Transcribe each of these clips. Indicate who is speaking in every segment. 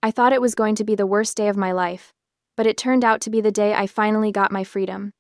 Speaker 1: I thought it was going to be the worst day of my life, but it turned out to be the day I finally got my freedom.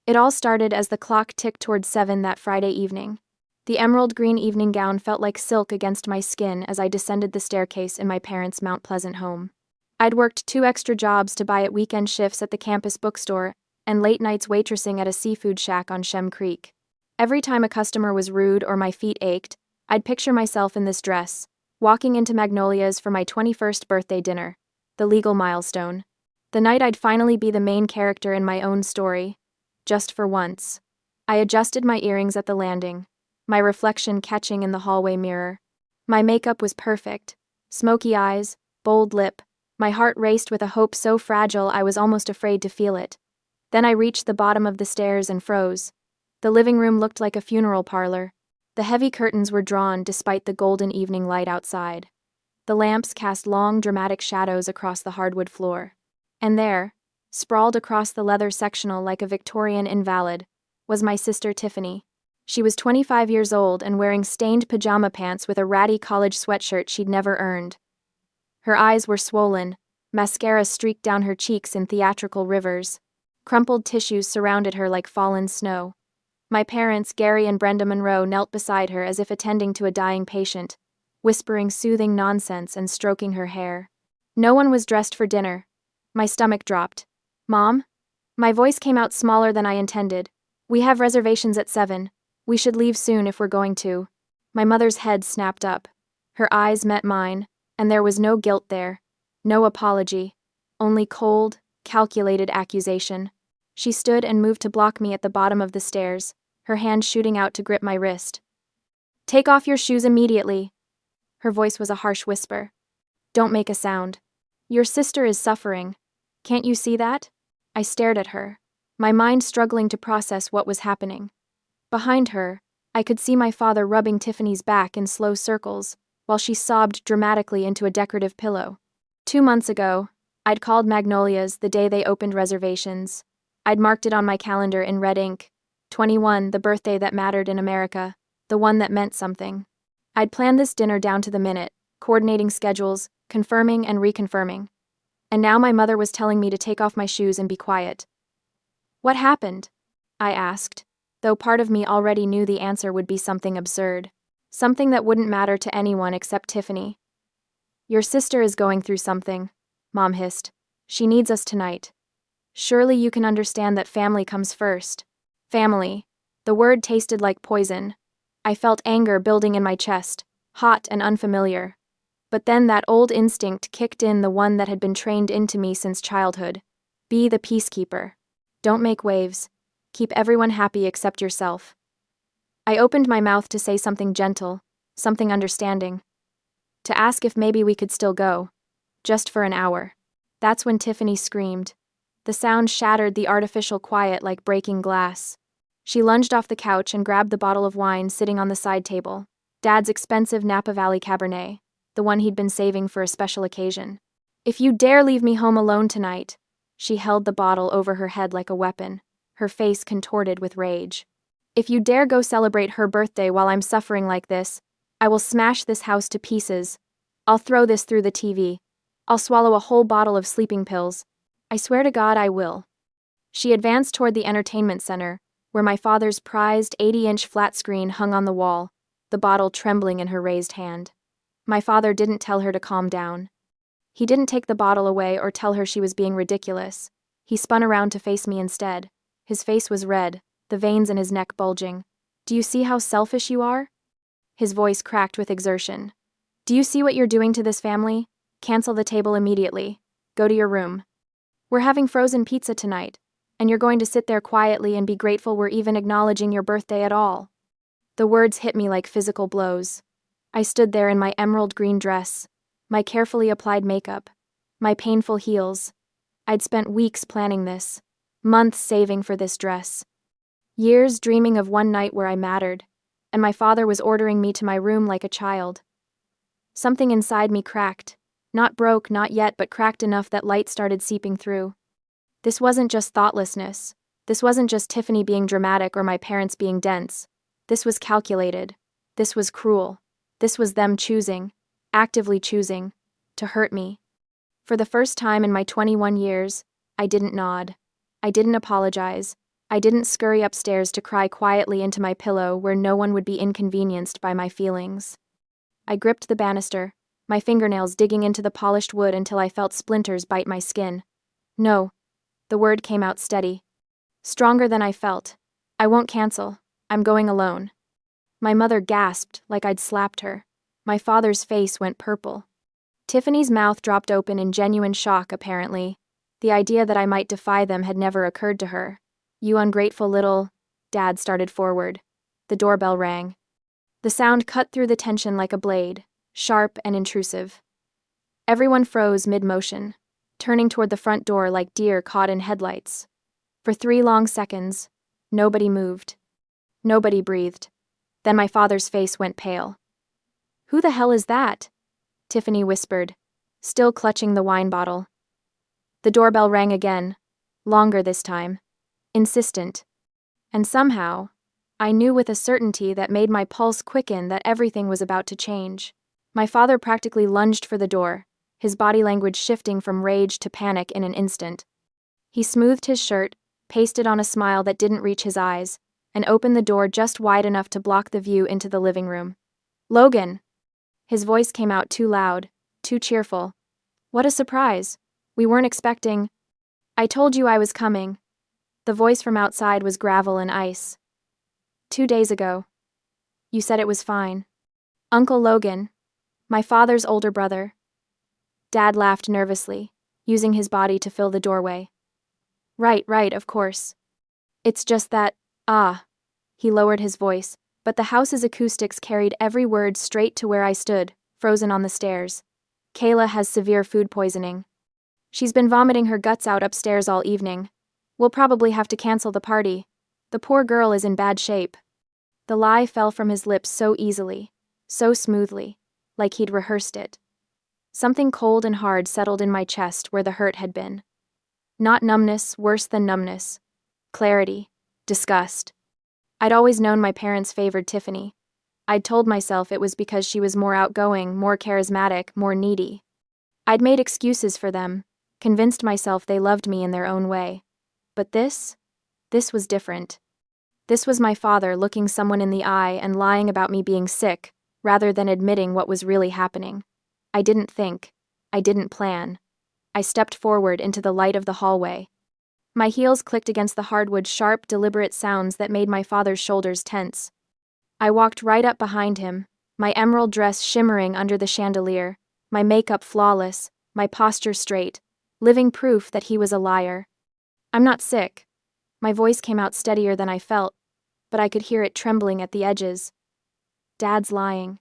Speaker 1: It all started as the clock ticked towards 7 that Friday evening. The emerald green evening gown felt like silk against my skin as I descended the staircase in my parents' Mount Pleasant home. I'd worked 2 extra jobs to buy at weekend shifts at the campus bookstore and late nights waitressing at a seafood shack on Shem Creek. Every time a customer was rude or my feet ached, I'd picture myself in this dress, walking into Magnolia's for my 21st birthday dinner, the legal milestone. The night I'd finally be the main character in my own story, just for once. I adjusted my earrings at the landing, my reflection catching in the hallway mirror. My makeup was perfect. Smoky eyes, bold lip. My heart raced with a hope so fragile I was almost afraid to feel it. Then I reached the bottom of the stairs and froze. The living room looked like a funeral parlor. The heavy curtains were drawn despite the golden evening light outside. The lamps cast long, dramatic shadows across the hardwood floor. And there, sprawled across the leather sectional like a Victorian invalid, was my sister Tiffany. She was 25 years old and wearing stained pajama pants with a ratty college sweatshirt she'd never earned. Her eyes were swollen, mascara streaked down her cheeks in theatrical rivers. Crumpled tissues surrounded her like fallen snow. My parents, Gary and Brenda Monroe, knelt beside her as if attending to a dying patient, whispering soothing nonsense and stroking her hair. No one was dressed for dinner. My stomach dropped. "Mom?" My voice came out smaller than I intended. "We have reservations at 7. We should leave soon if we're going to." My mother's head snapped up. Her eyes met mine, and there was no guilt there, no apology, only cold, calculated accusation. She stood and moved to block me at the bottom of the stairs, her hand shooting out to grip my wrist. "Take off your shoes immediately." Her voice was a harsh whisper. "Don't make a sound. Your sister is suffering. Can't you see that?" I stared at her, my mind struggling to process what was happening. Behind her, I could see my father rubbing Tiffany's back in slow circles, while she sobbed dramatically into a decorative pillow. 2 months ago, I'd called Magnolia's the day they opened reservations. I'd marked it on my calendar in red ink. 21, the birthday that mattered in America, the one that meant something. I'd planned this dinner down to the minute, coordinating schedules, confirming and reconfirming. And now my mother was telling me to take off my shoes and be quiet. "What happened?" I asked, though part of me already knew the answer would be something absurd. Something that wouldn't matter to anyone except Tiffany. "Your sister is going through something," Mom hissed. "She needs us tonight. Surely you can understand that family comes first." Family. The word tasted like poison. I felt anger building in my chest, hot and unfamiliar. But then that old instinct kicked in, the one that had been trained into me since childhood. Be the peacekeeper. Don't make waves. Keep everyone happy except yourself. I opened my mouth to say something gentle, something understanding. To ask if maybe we could still go. Just for an hour. That's when Tiffany screamed. The sound shattered the artificial quiet like breaking glass. She lunged off the couch and grabbed the bottle of wine sitting on the side table. Dad's expensive Napa Valley Cabernet, the one he'd been saving for a special occasion. "If you dare leave me home alone tonight." She held the bottle over her head like a weapon, her face contorted with rage. "If you dare go celebrate her birthday while I'm suffering like this, I will smash this house to pieces. I'll throw this through the TV. I'll swallow a whole bottle of sleeping pills. I swear to God I will." She advanced toward the entertainment center, where my father's prized 80-inch flat screen hung on the wall, the bottle trembling in her raised hand. My father didn't tell her to calm down. He didn't take the bottle away or tell her she was being ridiculous. He spun around to face me instead. His face was red, the veins in his neck bulging. "Do you see how selfish you are?" His voice cracked with exertion. "Do you see what you're doing to this family? Cancel the table immediately. Go to your room. We're having frozen pizza tonight, and you're going to sit there quietly and be grateful we're even acknowledging your birthday at all." The words hit me like physical blows. I stood there in my emerald green dress, my carefully applied makeup, my painful heels. I'd spent weeks planning this, months saving for this dress, years dreaming of one night where I mattered, and my father was ordering me to my room like a child. Something inside me cracked. Not broke, not yet, but cracked enough that light started seeping through. This wasn't just thoughtlessness. This wasn't just Tiffany being dramatic or my parents being dense. This was calculated. This was cruel. This was them choosing, actively choosing, to hurt me. For the first time in my 21 years, I didn't nod. I didn't apologize. I didn't scurry upstairs to cry quietly into my pillow where no one would be inconvenienced by my feelings. I gripped the banister, my fingernails digging into the polished wood until I felt splinters bite my skin. No. The word came out steady. Stronger than I felt. I won't cancel. I'm going alone. My mother gasped like I'd slapped her. My father's face went purple. Tiffany's mouth dropped open in genuine shock, apparently. The idea that I might defy them had never occurred to her. You ungrateful little... Dad started forward. The doorbell rang. The sound cut through the tension like a blade, sharp and intrusive. Everyone froze mid-motion, turning toward the front door like deer caught in headlights. For 3 long seconds, nobody moved. Nobody breathed. Then my father's face went pale. "Who the hell is that?" Tiffany whispered, still clutching the wine bottle. The doorbell rang again, longer this time, insistent. And somehow, I knew with a certainty that made my pulse quicken that everything was about to change. My father practically lunged for the door, his body language shifting from rage to panic in an instant. He smoothed his shirt, pasted on a smile that didn't reach his eyes, and opened the door just wide enough to block the view into the living room. "Logan!" His voice came out too loud, too cheerful. "What a surprise. We weren't expecting..." "I told you I was coming." The voice from outside was gravel and ice. 2 days ago. You said it was fine. Uncle Logan. My father's older brother. Dad laughed nervously, using his body to fill the doorway. Right, of course. It's just that, He lowered his voice, but the house's acoustics carried every word straight to where I stood, frozen on the stairs. Kayla has severe food poisoning. She's been vomiting her guts out upstairs all evening. We'll probably have to cancel the party. The poor girl is in bad shape. The lie fell from his lips so easily, so smoothly, like he'd rehearsed it. Something cold and hard settled in my chest where the hurt had been. Not numbness, worse than numbness. Clarity. Disgust. I'd always known my parents favored Tiffany. I'd told myself it was because she was more outgoing, more charismatic, more needy. I'd made excuses for them, convinced myself they loved me in their own way. But this was different. This was my father looking someone in the eye and lying about me being sick, rather than admitting what was really happening. I didn't think. I didn't plan. I stepped forward into the light of the hallway. My heels clicked against the hardwood, sharp, deliberate sounds that made my father's shoulders tense. I walked right up behind him, my emerald dress shimmering under the chandelier, my makeup flawless, my posture straight, living proof that he was a liar. "I'm not sick." My voice came out steadier than I felt, but I could hear it trembling at the edges. Dad's lying.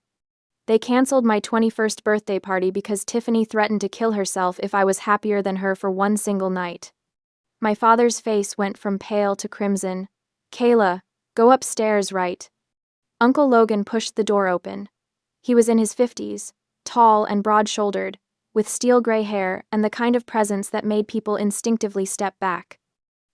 Speaker 1: They canceled my 21st birthday party because Tiffany threatened to kill herself if I was happier than her for one single night. My father's face went from pale to crimson. "Kayla, go upstairs, right?" Uncle Logan pushed the door open. He was in his 50s, tall and broad-shouldered, with steel gray hair and the kind of presence that made people instinctively step back.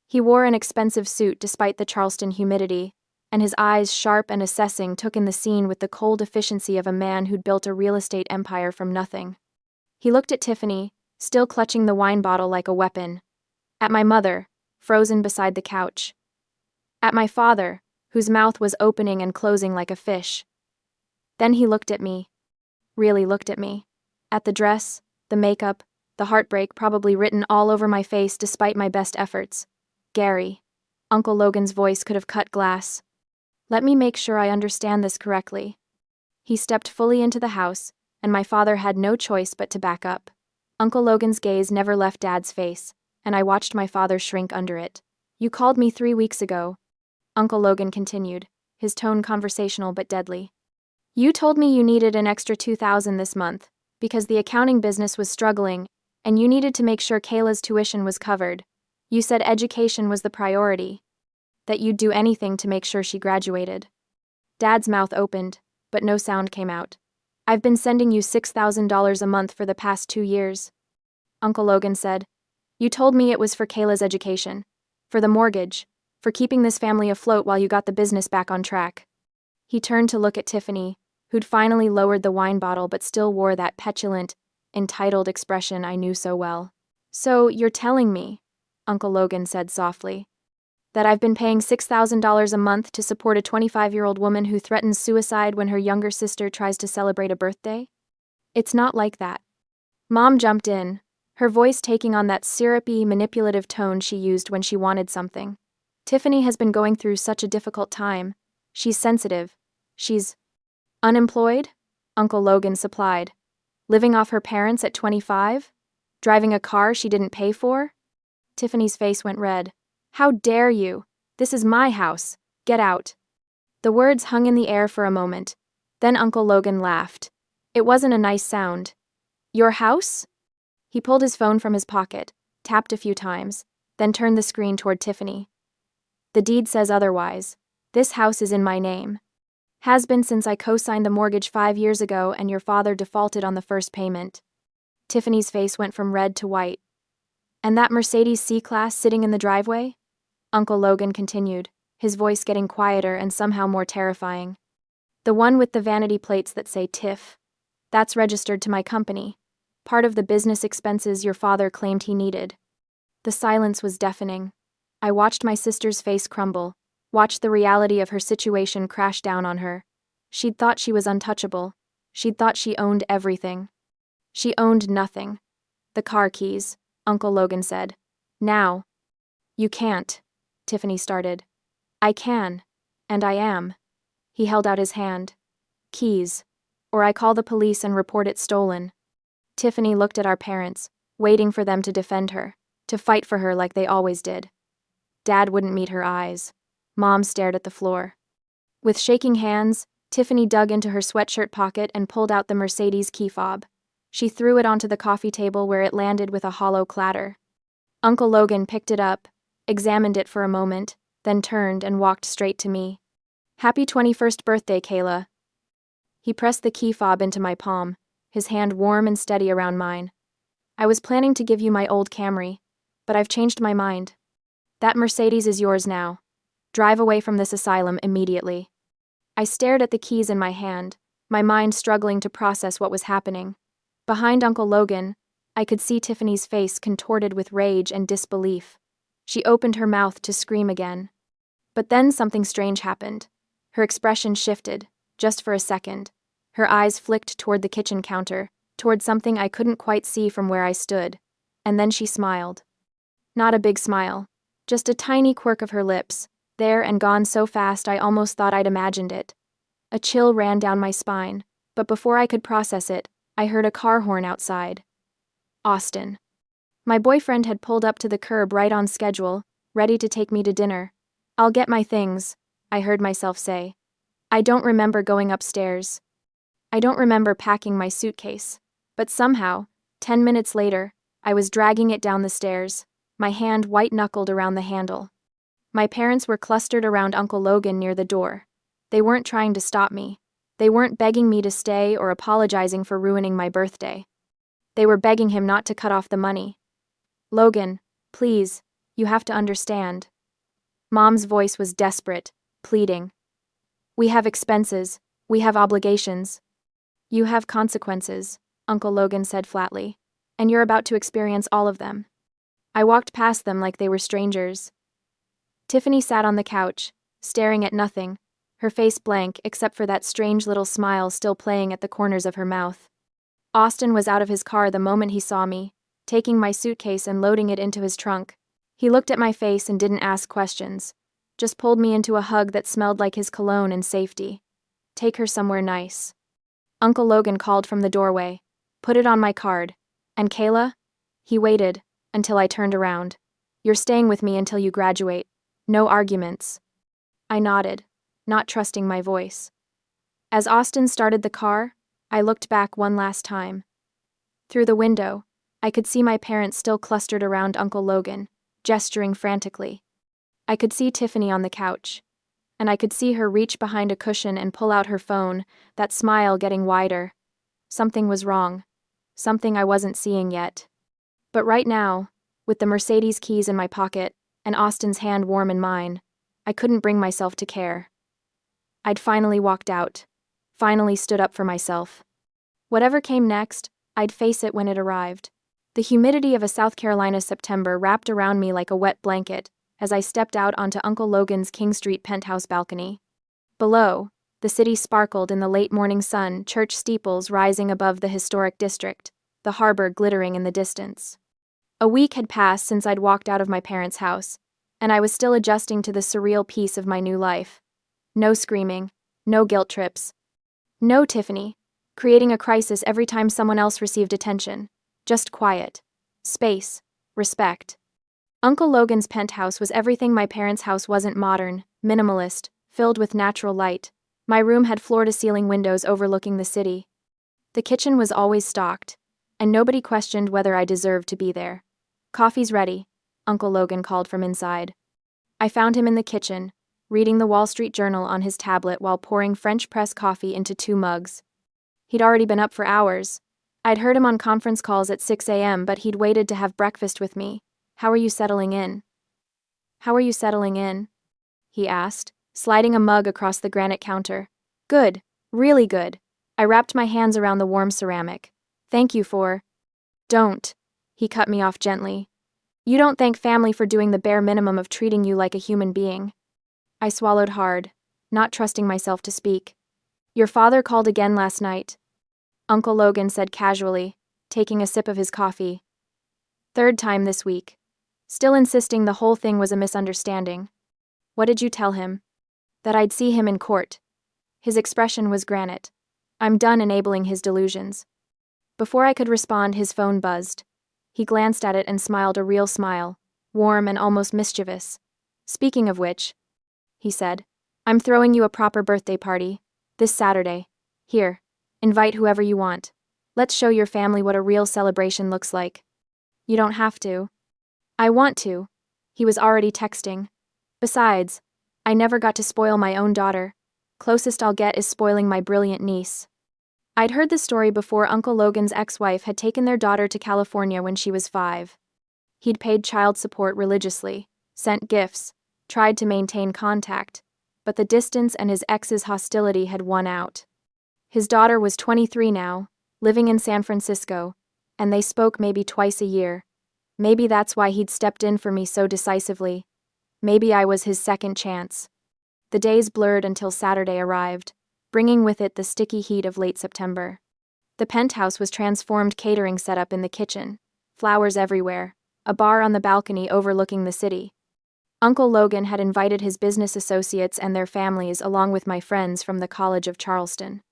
Speaker 1: He wore an expensive suit despite the Charleston humidity, and his eyes, sharp and assessing, took in the scene with the cold efficiency of a man who'd built a real estate empire from nothing. He looked at Tiffany, still clutching the wine bottle like a weapon. At my mother, frozen beside the couch. At my father, whose mouth was opening and closing like a fish. Then he looked at me. Really looked at me. At the dress, the makeup, the heartbreak probably written all over my face despite my best efforts. "Gary." Uncle Logan's voice could have cut glass. "Let me make sure I understand this correctly." He stepped fully into the house, and my father had no choice but to back up. Uncle Logan's gaze never left Dad's face, and I watched my father shrink under it. "You called me 3 weeks ago," Uncle Logan continued, his tone conversational but deadly. "You told me you needed an extra $2,000 this month, because the accounting business was struggling, and you needed to make sure Kayla's tuition was covered. You said education was the priority, that you'd do anything to make sure she graduated." Dad's mouth opened, but no sound came out. "I've been sending you $6,000 a month for the past 2 years," Uncle Logan said. "You told me it was for Kayla's education, for the mortgage, for keeping this family afloat while you got the business back on track." He turned to look at Tiffany, who'd finally lowered the wine bottle but still wore that petulant, entitled expression I knew so well. "So, you're telling me," Uncle Logan said softly, "that I've been paying $6,000 a month to support a 25-year-old woman who threatens suicide when her younger sister tries to celebrate a birthday? It's not like that." Mom jumped in, her voice taking on that syrupy, manipulative tone she used when she wanted something. "Tiffany has been going through such a difficult time. She's sensitive. She's unemployed," Uncle Logan supplied. "Living off her parents at 25? Driving a car she didn't pay for?" Tiffany's face went red. "How dare you? This is my house. Get out." The words hung in the air for a moment. Then Uncle Logan laughed. It wasn't a nice sound. "Your house?" He pulled his phone from his pocket, tapped a few times, then turned the screen toward Tiffany. "The deed says otherwise. This house is in my name. Has been since I co-signed the mortgage 5 years ago and your father defaulted on the first payment." Tiffany's face went from red to white. "And that Mercedes C-Class sitting in the driveway?" Uncle Logan continued, his voice getting quieter and somehow more terrifying. "The one with the vanity plates that say Tiff. That's registered to my company. Part of the business expenses your father claimed he needed." The silence was deafening. I watched my sister's face crumble, watched the reality of her situation crash down on her. She'd thought she was untouchable. She'd thought she owned everything. She owned nothing. "The car keys," Uncle Logan said. "Now." "You can't," Tiffany started. "I can. And I am." He held out his hand. "Keys. Or I call the police and report it stolen." Tiffany looked at our parents, waiting for them to defend her, to fight for her like they always did. Dad wouldn't meet her eyes. Mom stared at the floor. With shaking hands, Tiffany dug into her sweatshirt pocket and pulled out the Mercedes key fob. She threw it onto the coffee table where it landed with a hollow clatter. Uncle Logan picked it up, examined it for a moment, then turned and walked straight to me. "Happy 21st birthday, Kayla." He pressed the key fob into my palm, his hand warm and steady around mine. "I was planning to give you my old Camry, but I've changed my mind. That Mercedes is yours now. Drive away from this asylum immediately." I stared at the keys in my hand, my mind struggling to process what was happening. Behind Uncle Logan, I could see Tiffany's face contorted with rage and disbelief. She opened her mouth to scream again. But then something strange happened. Her expression shifted, just for a second. Her eyes flicked toward the kitchen counter, toward something I couldn't quite see from where I stood. And then she smiled. Not a big smile, just a tiny quirk of her lips, there and gone so fast I almost thought I'd imagined it. A chill ran down my spine, but before I could process it, I heard a car horn outside. Austin. My boyfriend had pulled up to the curb right on schedule, ready to take me to dinner. "I'll get my things," I heard myself say. I don't remember going upstairs. I don't remember packing my suitcase. But somehow, 10 minutes later, I was dragging it down the stairs, my hand white-knuckled around the handle. My parents were clustered around Uncle Logan near the door. They weren't trying to stop me. They weren't begging me to stay or apologizing for ruining my birthday. They were begging him not to cut off the money. "Logan, please, you have to understand." Mom's voice was desperate, pleading. "We have expenses. We have obligations." "You have consequences," Uncle Logan said flatly, "and you're about to experience all of them." I walked past them like they were strangers. Tiffany sat on the couch, staring at nothing, her face blank except for that strange little smile still playing at the corners of her mouth. Austin was out of his car the moment he saw me, taking my suitcase and loading it into his trunk. He looked at my face and didn't ask questions, just pulled me into a hug that smelled like his cologne and safety. "Take her somewhere nice." Uncle Logan called from the doorway, "Put it on my card. And Kayla?" He waited until I turned around. "You're staying with me until you graduate. No arguments." I nodded, not trusting my voice. As Austin started the car, I looked back one last time. Through the window, I could see my parents still clustered around Uncle Logan, gesturing frantically. I could see Tiffany on the couch, and I could see her reach behind a cushion and pull out her phone, that smile getting wider. Something was wrong. Something I wasn't seeing yet. But right now, with the Mercedes keys in my pocket and Austin's hand warm in mine, I couldn't bring myself to care. I'd finally walked out, finally stood up for myself. Whatever came next, I'd face it when it arrived. The humidity of a South Carolina September wrapped around me like a wet blanket as I stepped out onto Uncle Logan's King Street penthouse balcony. Below, the city sparkled in the late morning sun, church steeples rising above the historic district, the harbor glittering in the distance. A week had passed since I'd walked out of my parents' house, and I was still adjusting to the surreal peace of my new life. No screaming, no guilt trips, no Tiffany, creating a crisis every time someone else received attention. Just quiet, space, respect. Uncle Logan's penthouse was everything my parents' house wasn't: modern, minimalist, filled with natural light. My room had floor-to-ceiling windows overlooking the city. The kitchen was always stocked, and nobody questioned whether I deserved to be there. "Coffee's ready," Uncle Logan called from inside. I found him in the kitchen, reading the Wall Street Journal on his tablet while pouring French press coffee into 2 mugs. He'd already been up for hours. I'd heard him on conference calls at 6 a.m., but he'd waited to have breakfast with me. "How are you settling in?" "How are you settling in?" he asked, sliding a mug across the granite counter. "Good, really good." I wrapped my hands around the warm ceramic. "Thank you for—" "Don't," he cut me off gently. "You don't thank family for doing the bare minimum of treating you like a human being." I swallowed hard, not trusting myself to speak. "Your father called again last night," Uncle Logan said casually, taking a sip of his coffee. "Third time this week," still insisting the whole thing was a misunderstanding. "What did you tell him?" "That I'd see him in court." His expression was granite. I'm done enabling his delusions. Before I could respond, his phone buzzed. He glanced at it and smiled a real smile, warm and almost mischievous. "Speaking of which," he said, "I'm throwing you a proper birthday party. This Saturday. Here, invite whoever you want. Let's show your family what a real celebration looks like." "You don't have to." "I want to." He was already texting. "Besides, I never got to spoil my own daughter. Closest I'll get is spoiling my brilliant niece." I'd heard the story before. Uncle Logan's ex-wife had taken their daughter to California when she was 5. He'd paid child support religiously, sent gifts, tried to maintain contact, but the distance and his ex's hostility had won out. His daughter was 23 now, living in San Francisco, and they spoke maybe twice a year. Maybe that's why he'd stepped in for me so decisively. Maybe I was his second chance. The days blurred until Saturday arrived, bringing with it the sticky heat of late September. The penthouse was transformed, catering setup in the kitchen, flowers everywhere, a bar on the balcony overlooking the city. Uncle Logan had invited his business associates and their families along with my friends from the College of Charleston.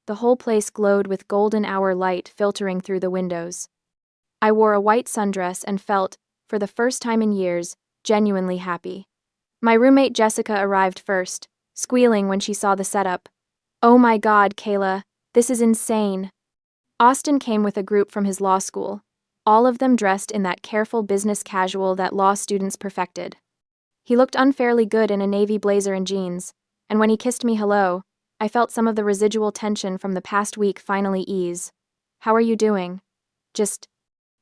Speaker 1: The whole place glowed with golden hour light filtering through the windows. I wore a white sundress and felt, for the first time in years, genuinely happy. My roommate Jessica arrived first, squealing when she saw the setup. "Oh my God, Kayla, this is insane." Austin came with a group from his law school, all of them dressed in that careful business casual that law students perfected. He looked unfairly good in a navy blazer and jeans, and when he kissed me hello, I felt some of the residual tension from the past week finally ease. "How are you doing?" "Just,"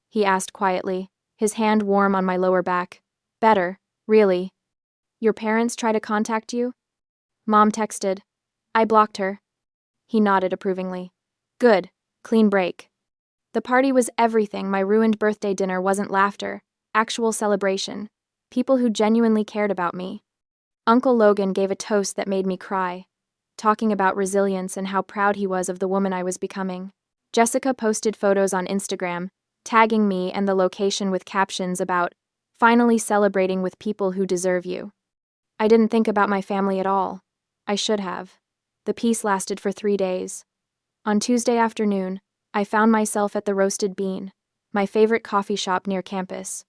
Speaker 1: he asked quietly, his hand warm on my lower back. "Better, really." "Your parents try to contact you?" "Mom texted. I blocked her." He nodded approvingly. "Good, clean break." The party was everything. My ruined birthday dinner wasn't laughter, actual celebration. People who genuinely cared about me. Uncle Logan gave a toast that made me cry, talking about resilience and how proud he was of the woman I was becoming. Jessica posted photos on Instagram, tagging me and the location with captions about, "Finally celebrating with people who deserve you." I didn't think about my family at all. I should have. The peace lasted for 3 days. On Tuesday afternoon, I found myself at the Roasted Bean, my favorite coffee shop near campus.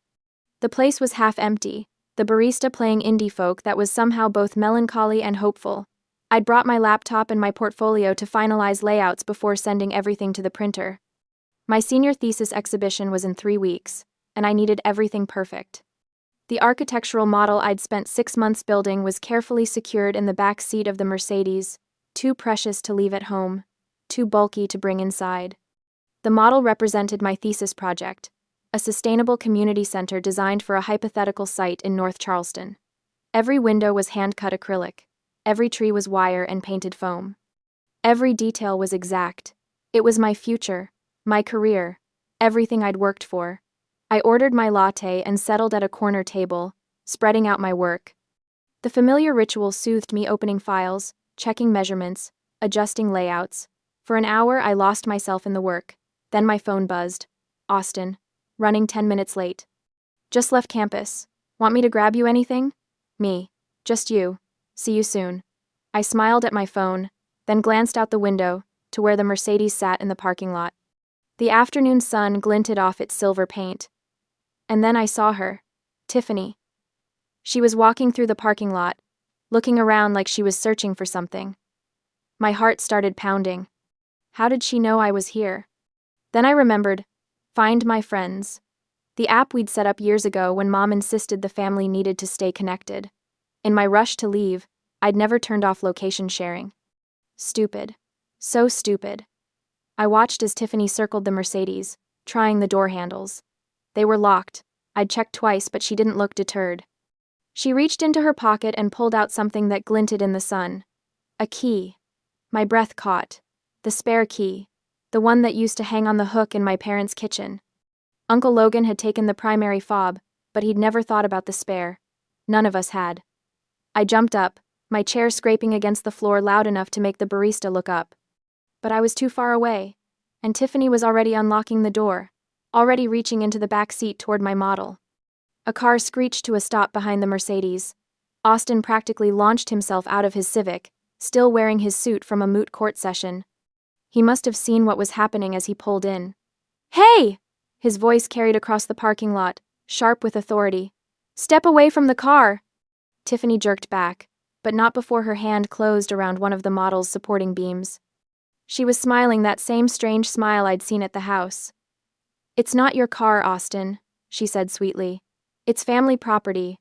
Speaker 1: The place was half empty, the barista playing indie folk that was somehow both melancholy and hopeful. I'd brought my laptop and my portfolio to finalize layouts before sending everything to the printer. My senior thesis exhibition was in 3 weeks, and I needed everything perfect. The architectural model I'd spent 6 months building was carefully secured in the back seat of the Mercedes, too precious to leave at home, too bulky to bring inside. The model represented my thesis project, a sustainable community center designed for a hypothetical site in North Charleston. Every window was hand-cut acrylic. Every tree was wire and painted foam. Every detail was exact. It was my future, My career. Everything I'd worked for. I ordered my latte and settled at a corner table, spreading out my work. The familiar ritual soothed me, opening files, checking measurements, adjusting layouts. For an hour, I lost myself in the work. Then my phone buzzed. Austin. Running 10 minutes late. Just left campus. Want me to grab you anything? Me. Just you. See you soon. I smiled at my phone, then glanced out the window to where the Mercedes sat in the parking lot. The afternoon sun glinted off its silver paint. And then I saw her. Tiffany. She was walking through the parking lot, looking around like she was searching for something. My heart started pounding. How did she know I was here? Then I remembered. Find My Friends. The app we'd set up years ago when Mom insisted the family needed to stay connected. In my rush to leave, I'd never turned off location sharing. Stupid. So stupid. I watched as Tiffany circled the Mercedes, trying the door handles. They were locked. I'd checked twice, but she didn't look deterred. She reached into her pocket and pulled out something that glinted in the sun. A key. My breath caught. The spare key. The one that used to hang on the hook in my parents' kitchen. Uncle Logan had taken the primary fob, but he'd never thought about the spare. None of us had. I jumped up, my chair scraping against the floor loud enough to make the barista look up. But I was too far away, and Tiffany was already unlocking the door, already reaching into the back seat toward my model. A car screeched to a stop behind the Mercedes. Austin practically launched himself out of his Civic, still wearing his suit from a moot court session. He must have seen what was happening as he pulled in. "Hey!" His voice carried across the parking lot, sharp with authority. "Step away from the car!" Tiffany jerked back, but not before her hand closed around one of the model's supporting beams. She was smiling that same strange smile I'd seen at the house. "It's not your car, Austin," she said sweetly. "It's family property.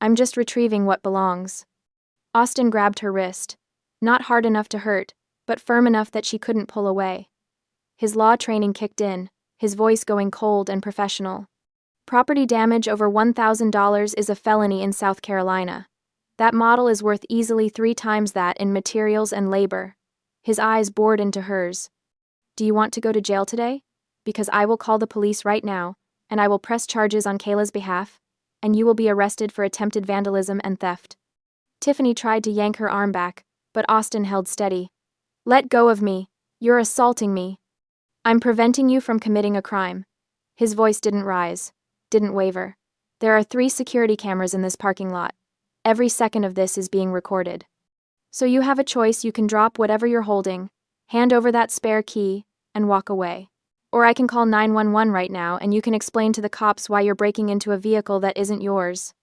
Speaker 1: I'm just retrieving what belongs." Austin grabbed her wrist. Not hard enough to hurt, but firm enough that she couldn't pull away. His law training kicked in, his voice going cold and professional. "Property damage over $1,000 is a felony in South Carolina. That model is worth easily 3 times that in materials and labor." His eyes bored into hers. "Do you want to go to jail today? Because I will call the police right now, and I will press charges on Kayla's behalf, and you will be arrested for attempted vandalism and theft." Tiffany tried to yank her arm back, but Austin held steady. "Let go of me. You're assaulting me. I'm preventing you from committing a crime." His voice didn't rise, didn't waver. "There are 3 security cameras in this parking lot. Every second of this is being recorded. So you have a choice. You can drop whatever you're holding, hand over that spare key, and walk away. Or I can call 911 right now and you can explain to the cops why you're breaking into a vehicle that isn't yours."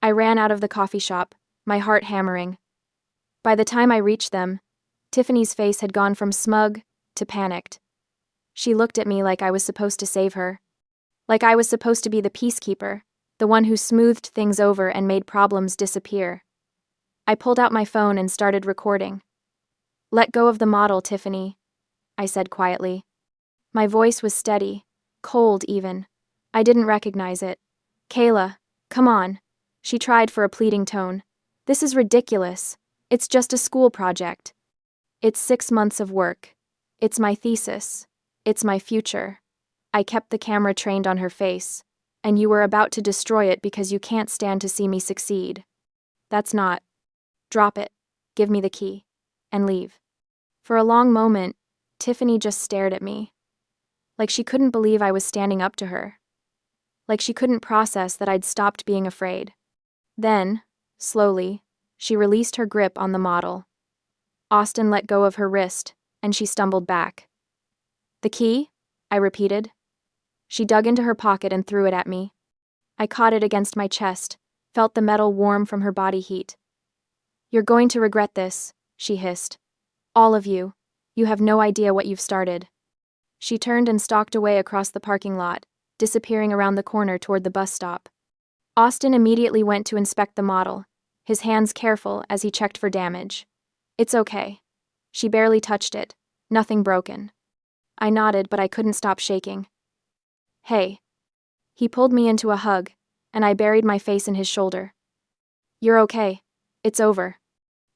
Speaker 1: I ran out of the coffee shop, my heart hammering. By the time I reached them, Tiffany's face had gone from smug to panicked. She looked at me like I was supposed to save her. Like I was supposed to be the peacekeeper, the one who smoothed things over and made problems disappear. I pulled out my phone and started recording. "Let go of the model, Tiffany," I said quietly. My voice was steady, cold even. I didn't recognize it. "Kayla, come on." She tried for a pleading tone. "This is ridiculous. It's just a school project. It's 6 months of work. It's my thesis. It's my future." I kept the camera trained on her face. "And you were about to destroy it because you can't stand to see me succeed. That's not. Drop it, give me the key, and leave." For a long moment, Tiffany just stared at me. Like she couldn't believe I was standing up to her. Like she couldn't process that I'd stopped being afraid. Then, slowly, she released her grip on the model. Austin let go of her wrist, and she stumbled back. "The key?" I repeated. She dug into her pocket and threw it at me. I caught it against my chest, felt the metal warm from her body heat. "You're going to regret this," she hissed. "All of you. You have no idea what you've started." She turned and stalked away across the parking lot, disappearing around the corner toward the bus stop. Austin immediately went to inspect the model, his hands careful as he checked for damage. "It's okay. She barely touched it. Nothing broken." I nodded, but I couldn't stop shaking. "Hey." He pulled me into a hug, and I buried my face in his shoulder. "You're okay. It's over."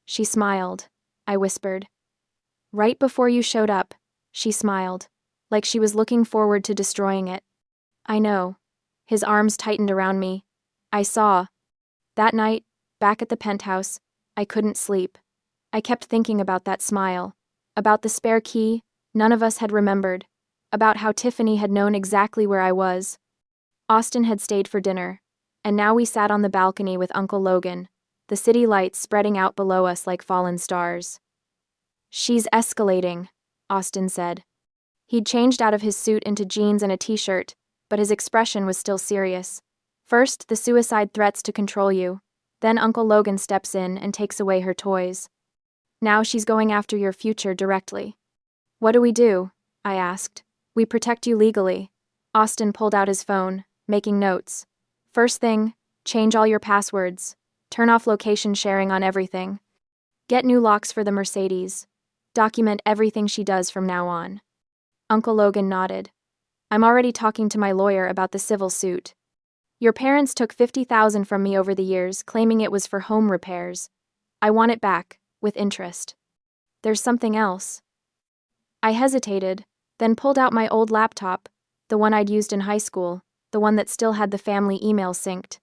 Speaker 1: She smiled, I whispered. "Right before you showed up," she smiled. like she was looking forward to destroying it. I know. His arms tightened around me. I saw. That night, back at the penthouse, I couldn't sleep. I kept thinking about that smile, about the spare key none of us had remembered, about how Tiffany had known exactly where I was. Austin had stayed for dinner, and now we sat on the balcony with Uncle Logan, the city lights spreading out below us like fallen stars. "She's escalating," Austin said. He'd changed out of his suit into jeans and a t-shirt, but his expression was still serious. First, the suicide threats to control you. Then Uncle Logan steps in and takes away her toys. Now she's going after your future directly. "What do we do?" I asked. "We protect you legally." Austin pulled out his phone, making notes. "First thing, change all your passwords. Turn off location sharing on everything. Get new locks for the Mercedes. Document everything she does from now on." Uncle Logan nodded. "I'm already talking to my lawyer about the civil suit. Your parents took $50,000 from me over the years, claiming it was for home repairs. I want it back, with interest. There's something else." I hesitated, then pulled out my old laptop, the one I'd used in high school, the one that still had the family email synced.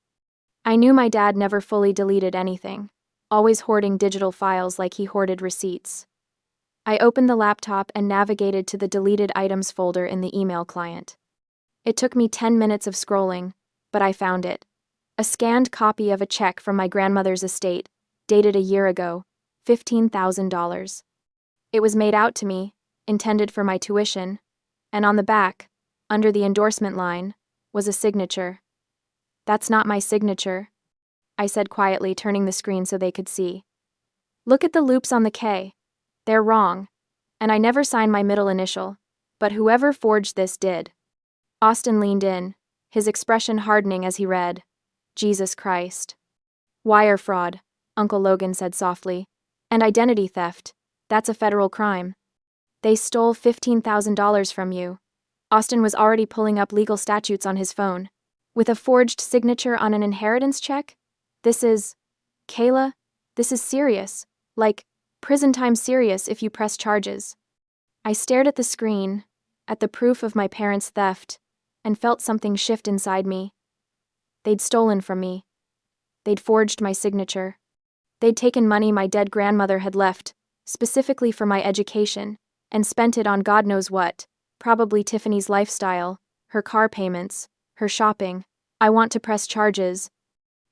Speaker 1: I knew my dad never fully deleted anything, always hoarding digital files like he hoarded receipts. I opened the laptop and navigated to the deleted items folder in the email client. It took me 10 minutes of scrolling, but I found it. A scanned copy of a check from my grandmother's estate, dated a year ago, $15,000. It was made out to me, intended for my tuition, and on the back, under the endorsement line, was a signature. "That's not my signature," I said quietly, turning the screen so they could see. "Look at the loops on the K. They're wrong, and I never signed my middle initial, but whoever forged this did." Austin leaned in, his expression hardening as he read. "Jesus Christ." "Wire fraud," Uncle Logan said softly, "and identity theft. That's a federal crime. They stole $15,000 from you." Austin was already pulling up legal statutes on his phone. "With a forged signature on an inheritance check? Kayla, this is serious. Like, prison time serious if you press charges." I stared at the screen, at the proof of my parents' theft, and felt something shift inside me. They'd stolen from me. They'd forged my signature. They'd taken money my dead grandmother had left, specifically for my education, and spent it on God knows what, probably Tiffany's lifestyle, her car payments, her shopping. "I want to press charges,"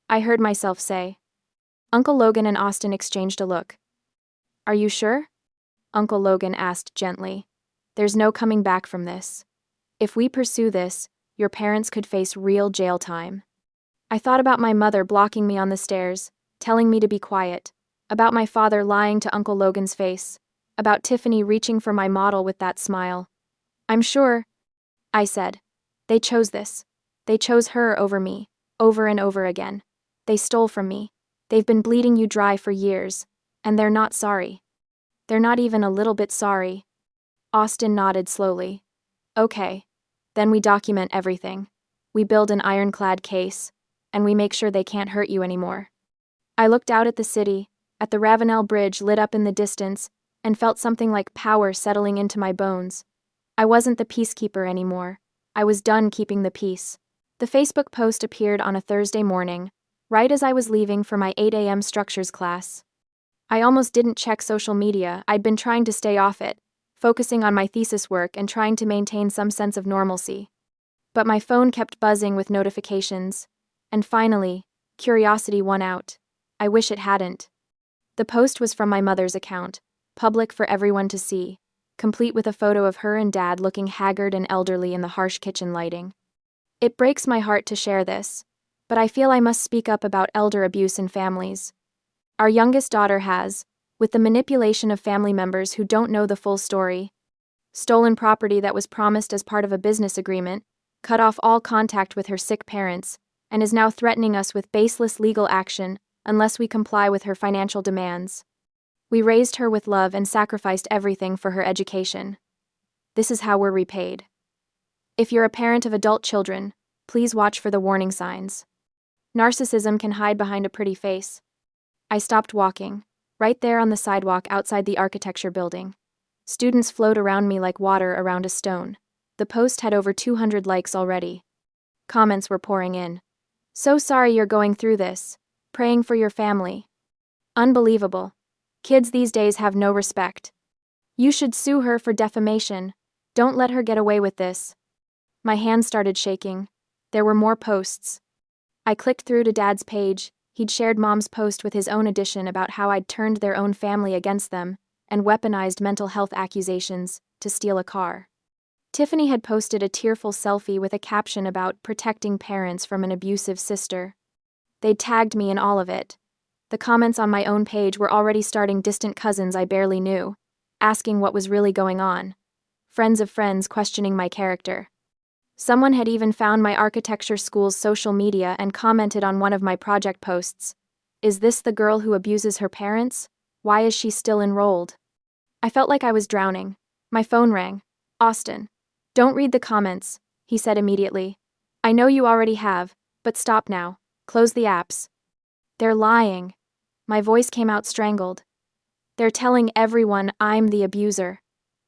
Speaker 1: I heard myself say. Uncle Logan and Austin exchanged a look. "Are you sure?" Uncle Logan asked gently. "There's no coming back from this. If we pursue this, your parents could face real jail time." I thought about my mother blocking me on the stairs, telling me to be quiet, about my father lying to Uncle Logan's face, about Tiffany reaching for my model with that smile. "I'm sure," I said. "They chose this. They chose her over me, over and over again. They stole from me. They've been bleeding you dry for years, and they're not sorry. They're not even a little bit sorry." Austin nodded slowly. "Okay. Then we document everything. We build an ironclad case, and we make sure they can't hurt you anymore." I looked out at the city, at the Ravenel Bridge lit up in the distance, and felt something like power settling into my bones. I wasn't the peacekeeper anymore. I was done keeping the peace. The Facebook post appeared on a Thursday morning, right as I was leaving for my 8 a.m. structures class. I almost didn't check social media. I'd been trying to stay off it, focusing on my thesis work and trying to maintain some sense of normalcy. But my phone kept buzzing with notifications, and finally, curiosity won out. I wish it hadn't. The post was from my mother's account, public for everyone to see, complete with a photo of her and Dad looking haggard and elderly in the harsh kitchen lighting. It breaks my heart to share this, but I feel I must speak up about elder abuse in families. Our youngest daughter has, with the manipulation of family members who don't know the full story, stolen property that was promised as part of a business agreement, cut off all contact with her sick parents, and is now threatening us with baseless legal action unless we comply with her financial demands. We raised her with love and sacrificed everything for her education. This is how we're repaid. If you're a parent of adult children, please watch for the warning signs. Narcissism can hide behind a pretty face. I stopped walking, right there on the sidewalk outside the architecture building. Students float around me like water around a stone. the post had over 200 likes already. Comments were pouring in. So sorry you're going through this. Praying for your family. Unbelievable. Kids these days have no respect. You should sue her for defamation. Don't let her get away with this. My hands started shaking. There were more posts. I clicked through to Dad's page. He'd shared Mom's post with his own addition about how I'd turned their own family against them and weaponized mental health accusations to steal a car. Tiffany had posted a tearful selfie with a caption about protecting parents from an abusive sister. They'd tagged me in all of it. The comments on my own page were already starting distant cousins I barely knew, asking what was really going on. Friends of friends questioning my character. Someone had even found my architecture school's social media and commented on one of my project posts. Is this the girl who abuses her parents? Why is she still enrolled? I felt like I was drowning. My phone rang. Austin. Don't read the comments, he said immediately. I know you already have, but stop now. Close the apps. They're lying. My voice came out strangled. They're telling everyone I'm the abuser.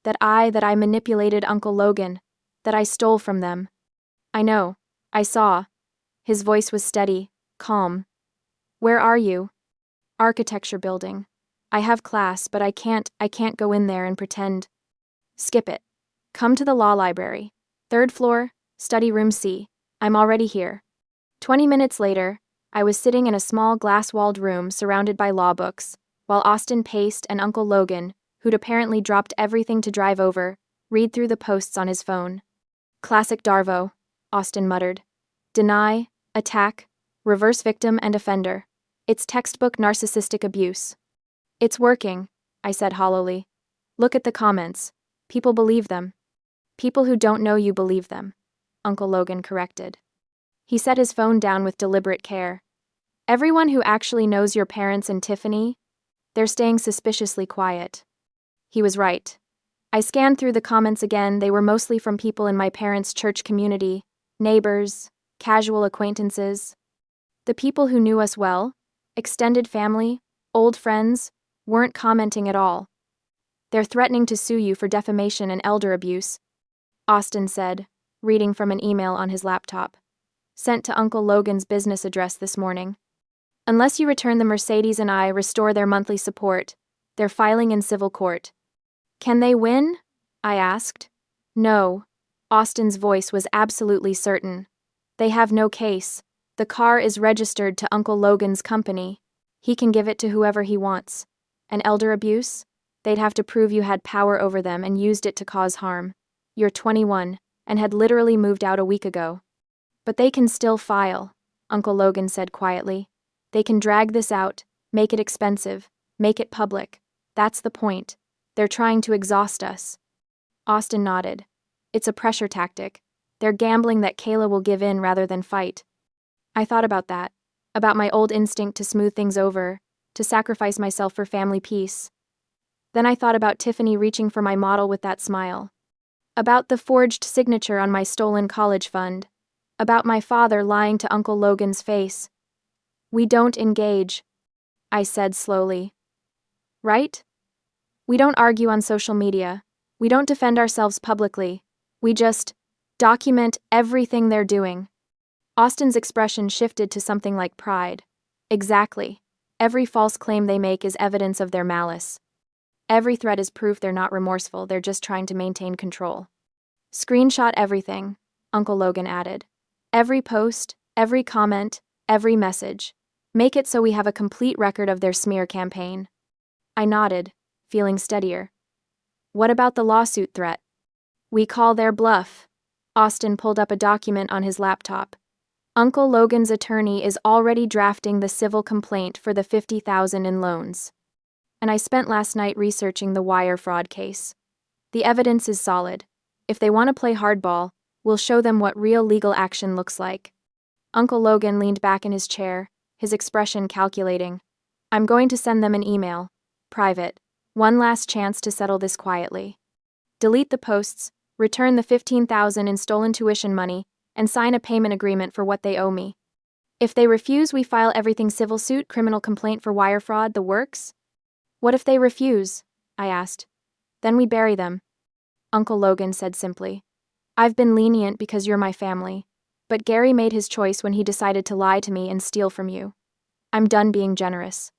Speaker 1: That I manipulated Uncle Logan. That I stole from them. I know. I saw. His voice was steady, calm. Where are you? Architecture building. I have class, but I can't go in there and pretend. Skip it. Come to the law library. 3rd floor, study room C. I'm already here. 20 minutes later, I was sitting in a small glass-walled room surrounded by law books, while Austin paced and Uncle Logan, who'd apparently dropped everything to drive over, read through the posts on his phone. Classic Darvo, Austin muttered. Deny, attack, reverse victim and offender. It's textbook narcissistic abuse. It's working, I said hollowly. Look at the comments. People believe them. People who don't know you believe them, Uncle Logan corrected. He set his phone down with deliberate care. Everyone who actually knows your parents and Tiffany, they're staying suspiciously quiet. He was right. I scanned through the comments again. They were mostly from people in my parents' church community, neighbors, casual acquaintances. The people who knew us well, extended family, old friends, weren't commenting at all. They're threatening to sue you for defamation and elder abuse, Austin said, reading from an email on his laptop. Sent to Uncle Logan's business address this morning. Unless you return the Mercedes and I restore their monthly support, they're filing in civil court. Can they win? I asked. No. Austin's voice was absolutely certain. They have no case. The car is registered to Uncle Logan's company. He can give it to whoever he wants. And elder abuse? They'd have to prove you had power over them and used it to cause harm. You're 21, and had literally moved out a week ago. But they can still file, Uncle Logan said quietly. They can drag this out, make it expensive, make it public. That's the point. They're trying to exhaust us. Austin nodded. It's a pressure tactic. They're gambling that Kayla will give in rather than fight. I thought about that, about my old instinct to smooth things over, to sacrifice myself for family peace. Then I thought about Tiffany reaching for my model with that smile. About the forged signature on my stolen college fund. About my father lying to Uncle Logan's face. We don't engage, I said slowly. Right? We don't argue on social media. We don't defend ourselves publicly. We just document everything they're doing. Austin's expression shifted to something like pride. Exactly. Every false claim they make is evidence of their malice. Every threat is proof they're not remorseful, they're just trying to maintain control. Screenshot everything, Uncle Logan added. Every post, every comment, every message. Make it so we have a complete record of their smear campaign. I nodded, feeling steadier. What about the lawsuit threat? We call their bluff. Austin pulled up a document on his laptop. Uncle Logan's attorney is already drafting the civil complaint for the $50,000 in loans. And I spent last night researching the wire fraud case. The evidence is solid. If they want to play hardball, we'll show them what real legal action looks like. Uncle Logan leaned back in his chair, his expression calculating. I'm going to send them an email. Private. One last chance to settle this quietly. Delete the posts, return the $15,000 in stolen tuition money, and sign a payment agreement for what they owe me. If they refuse, we file everything civil suit, criminal complaint for wire fraud, the works? What if they refuse? I asked. Then we bury them. Uncle Logan said simply. I've been lenient because you're my family. But Gary made his choice when he decided to lie to me and steal from you. I'm done being generous.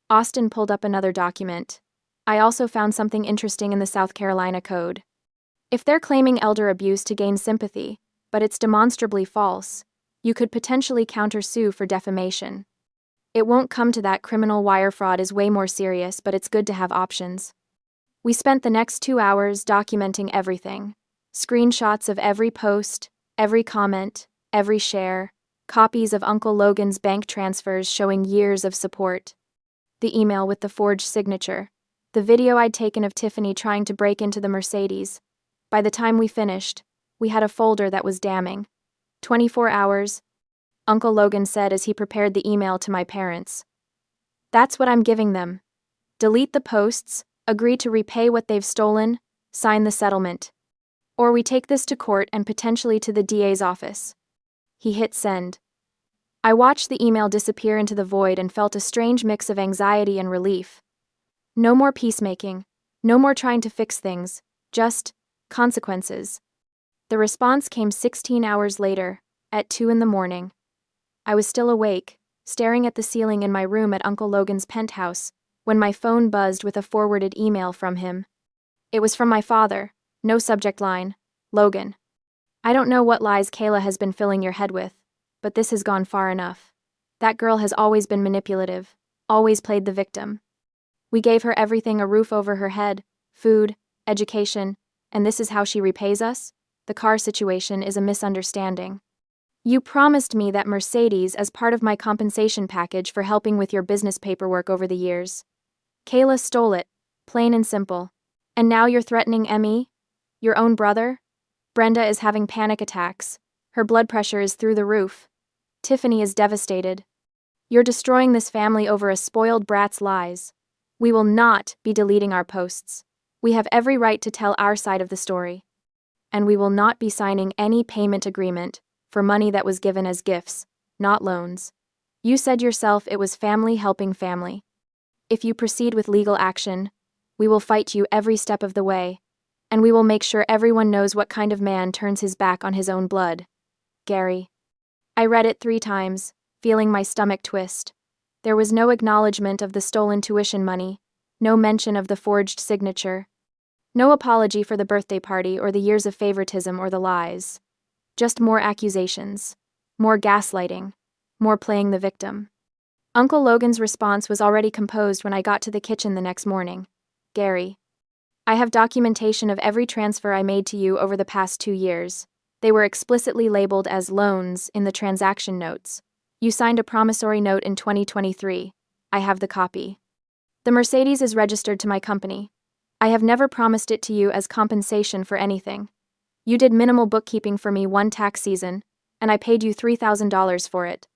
Speaker 1: Austin pulled up another document. I also found something interesting in the South Carolina Code. If they're claiming elder abuse to gain sympathy, but it's demonstrably false, you could potentially countersue for defamation. It won't come to that. Criminal wire fraud is way more serious, but it's good to have options. We spent the next 2 hours documenting everything. Screenshots of every post, every comment, every share, copies of Uncle Logan's bank transfers showing years of support. The email with the forged signature. The video I'd taken of Tiffany trying to break into the Mercedes. By the time we finished, we had a folder that was damning. 24 hours, Uncle Logan said as he prepared the email to my parents. That's what I'm giving them. Delete the posts, agree to repay what they've stolen, sign the settlement. Or we take this to court and potentially to the DA's office. He hit send. I watched the email disappear into the void and felt a strange mix of anxiety and relief. No more peacemaking, no more trying to fix things, just consequences. The response came 16 hours later, at 2 in the morning. I was still awake, staring at the ceiling in my room at Uncle Logan's penthouse, when my phone buzzed with a forwarded email from him. It was from my father, no subject line, Logan. I don't know what lies Kayla has been filling your head with, but this has gone far enough. That girl has always been manipulative, always played the victim. We gave her everything: a roof over her head, food, education, and this is how she repays us? The car situation is a misunderstanding. You promised me that Mercedes as part of my compensation package for helping with your business paperwork over the years. Kayla stole it, plain and simple. And now you're threatening Emmy? Your own brother? Brenda is having panic attacks. Her blood pressure is through the roof. Tiffany is devastated. You're destroying this family over a spoiled brat's lies. We will not be deleting our posts. We have every right to tell our side of the story. And we will not be signing any payment agreement for money that was given as gifts, not loans. You said yourself it was family helping family. If you proceed with legal action, we will fight you every step of the way, and we will make sure everyone knows what kind of man turns his back on his own blood. Gary. I read it 3 times, feeling my stomach twist. There was no acknowledgement of the stolen tuition money, no mention of the forged signature, no apology for the birthday party or the years of favoritism or the lies. Just more accusations, more gaslighting, more playing the victim. Uncle Logan's response was already composed when I got to the kitchen the next morning. Gary. I have documentation of every transfer I made to you over the past 2 years. They were explicitly labeled as loans in the transaction notes. You signed a promissory note in 2023. I have the copy. The Mercedes is registered to my company. I have never promised it to you as compensation for anything. You did minimal bookkeeping for me one tax season, and I paid you $3,000 for it.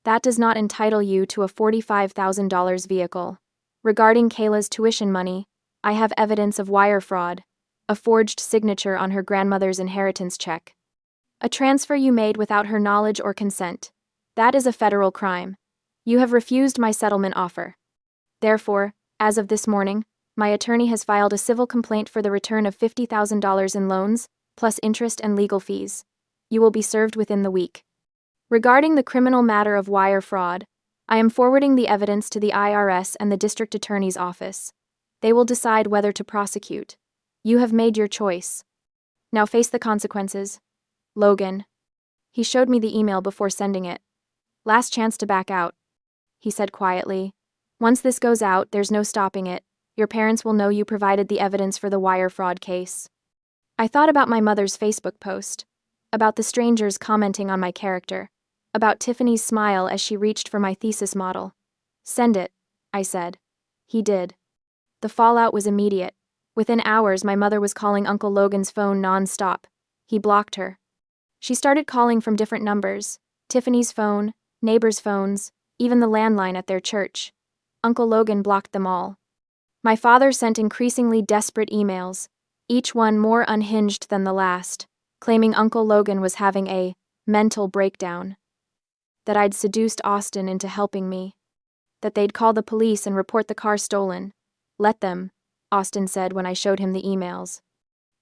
Speaker 1: That does not entitle you to a $45,000 vehicle. Regarding Kayla's tuition money, I have evidence of wire fraud, a forged signature on her grandmother's inheritance check. A transfer you made without her knowledge or consent. That is a federal crime. You have refused my settlement offer. Therefore, as of this morning, my attorney has filed a civil complaint for the return of $50,000 in loans, plus interest and legal fees. You will be served within the week. Regarding the criminal matter of wire fraud, I am forwarding the evidence to the IRS and the district attorney's office. They will decide whether to prosecute. You have made your choice. Now face the consequences. Logan. He showed me the email before sending it. Last chance to back out, he said quietly. Once this goes out, there's no stopping it. Your parents will know you provided the evidence for the wire fraud case. I thought about my mother's Facebook post, about the strangers commenting on my character, about Tiffany's smile as she reached for my thesis model. Send it, I said. He did. The fallout was immediate. Within hours, my mother was calling Uncle Logan's phone non-stop. He blocked her. She started calling from different numbers, Tiffany's phone, neighbors' phones, even the landline at their church. Uncle Logan blocked them all. My father sent increasingly desperate emails, each one more unhinged than the last, claiming Uncle Logan was having a mental breakdown. That I'd seduced Austin into helping me. That they'd call the police and report the car stolen. Let them, Austin said when I showed him the emails.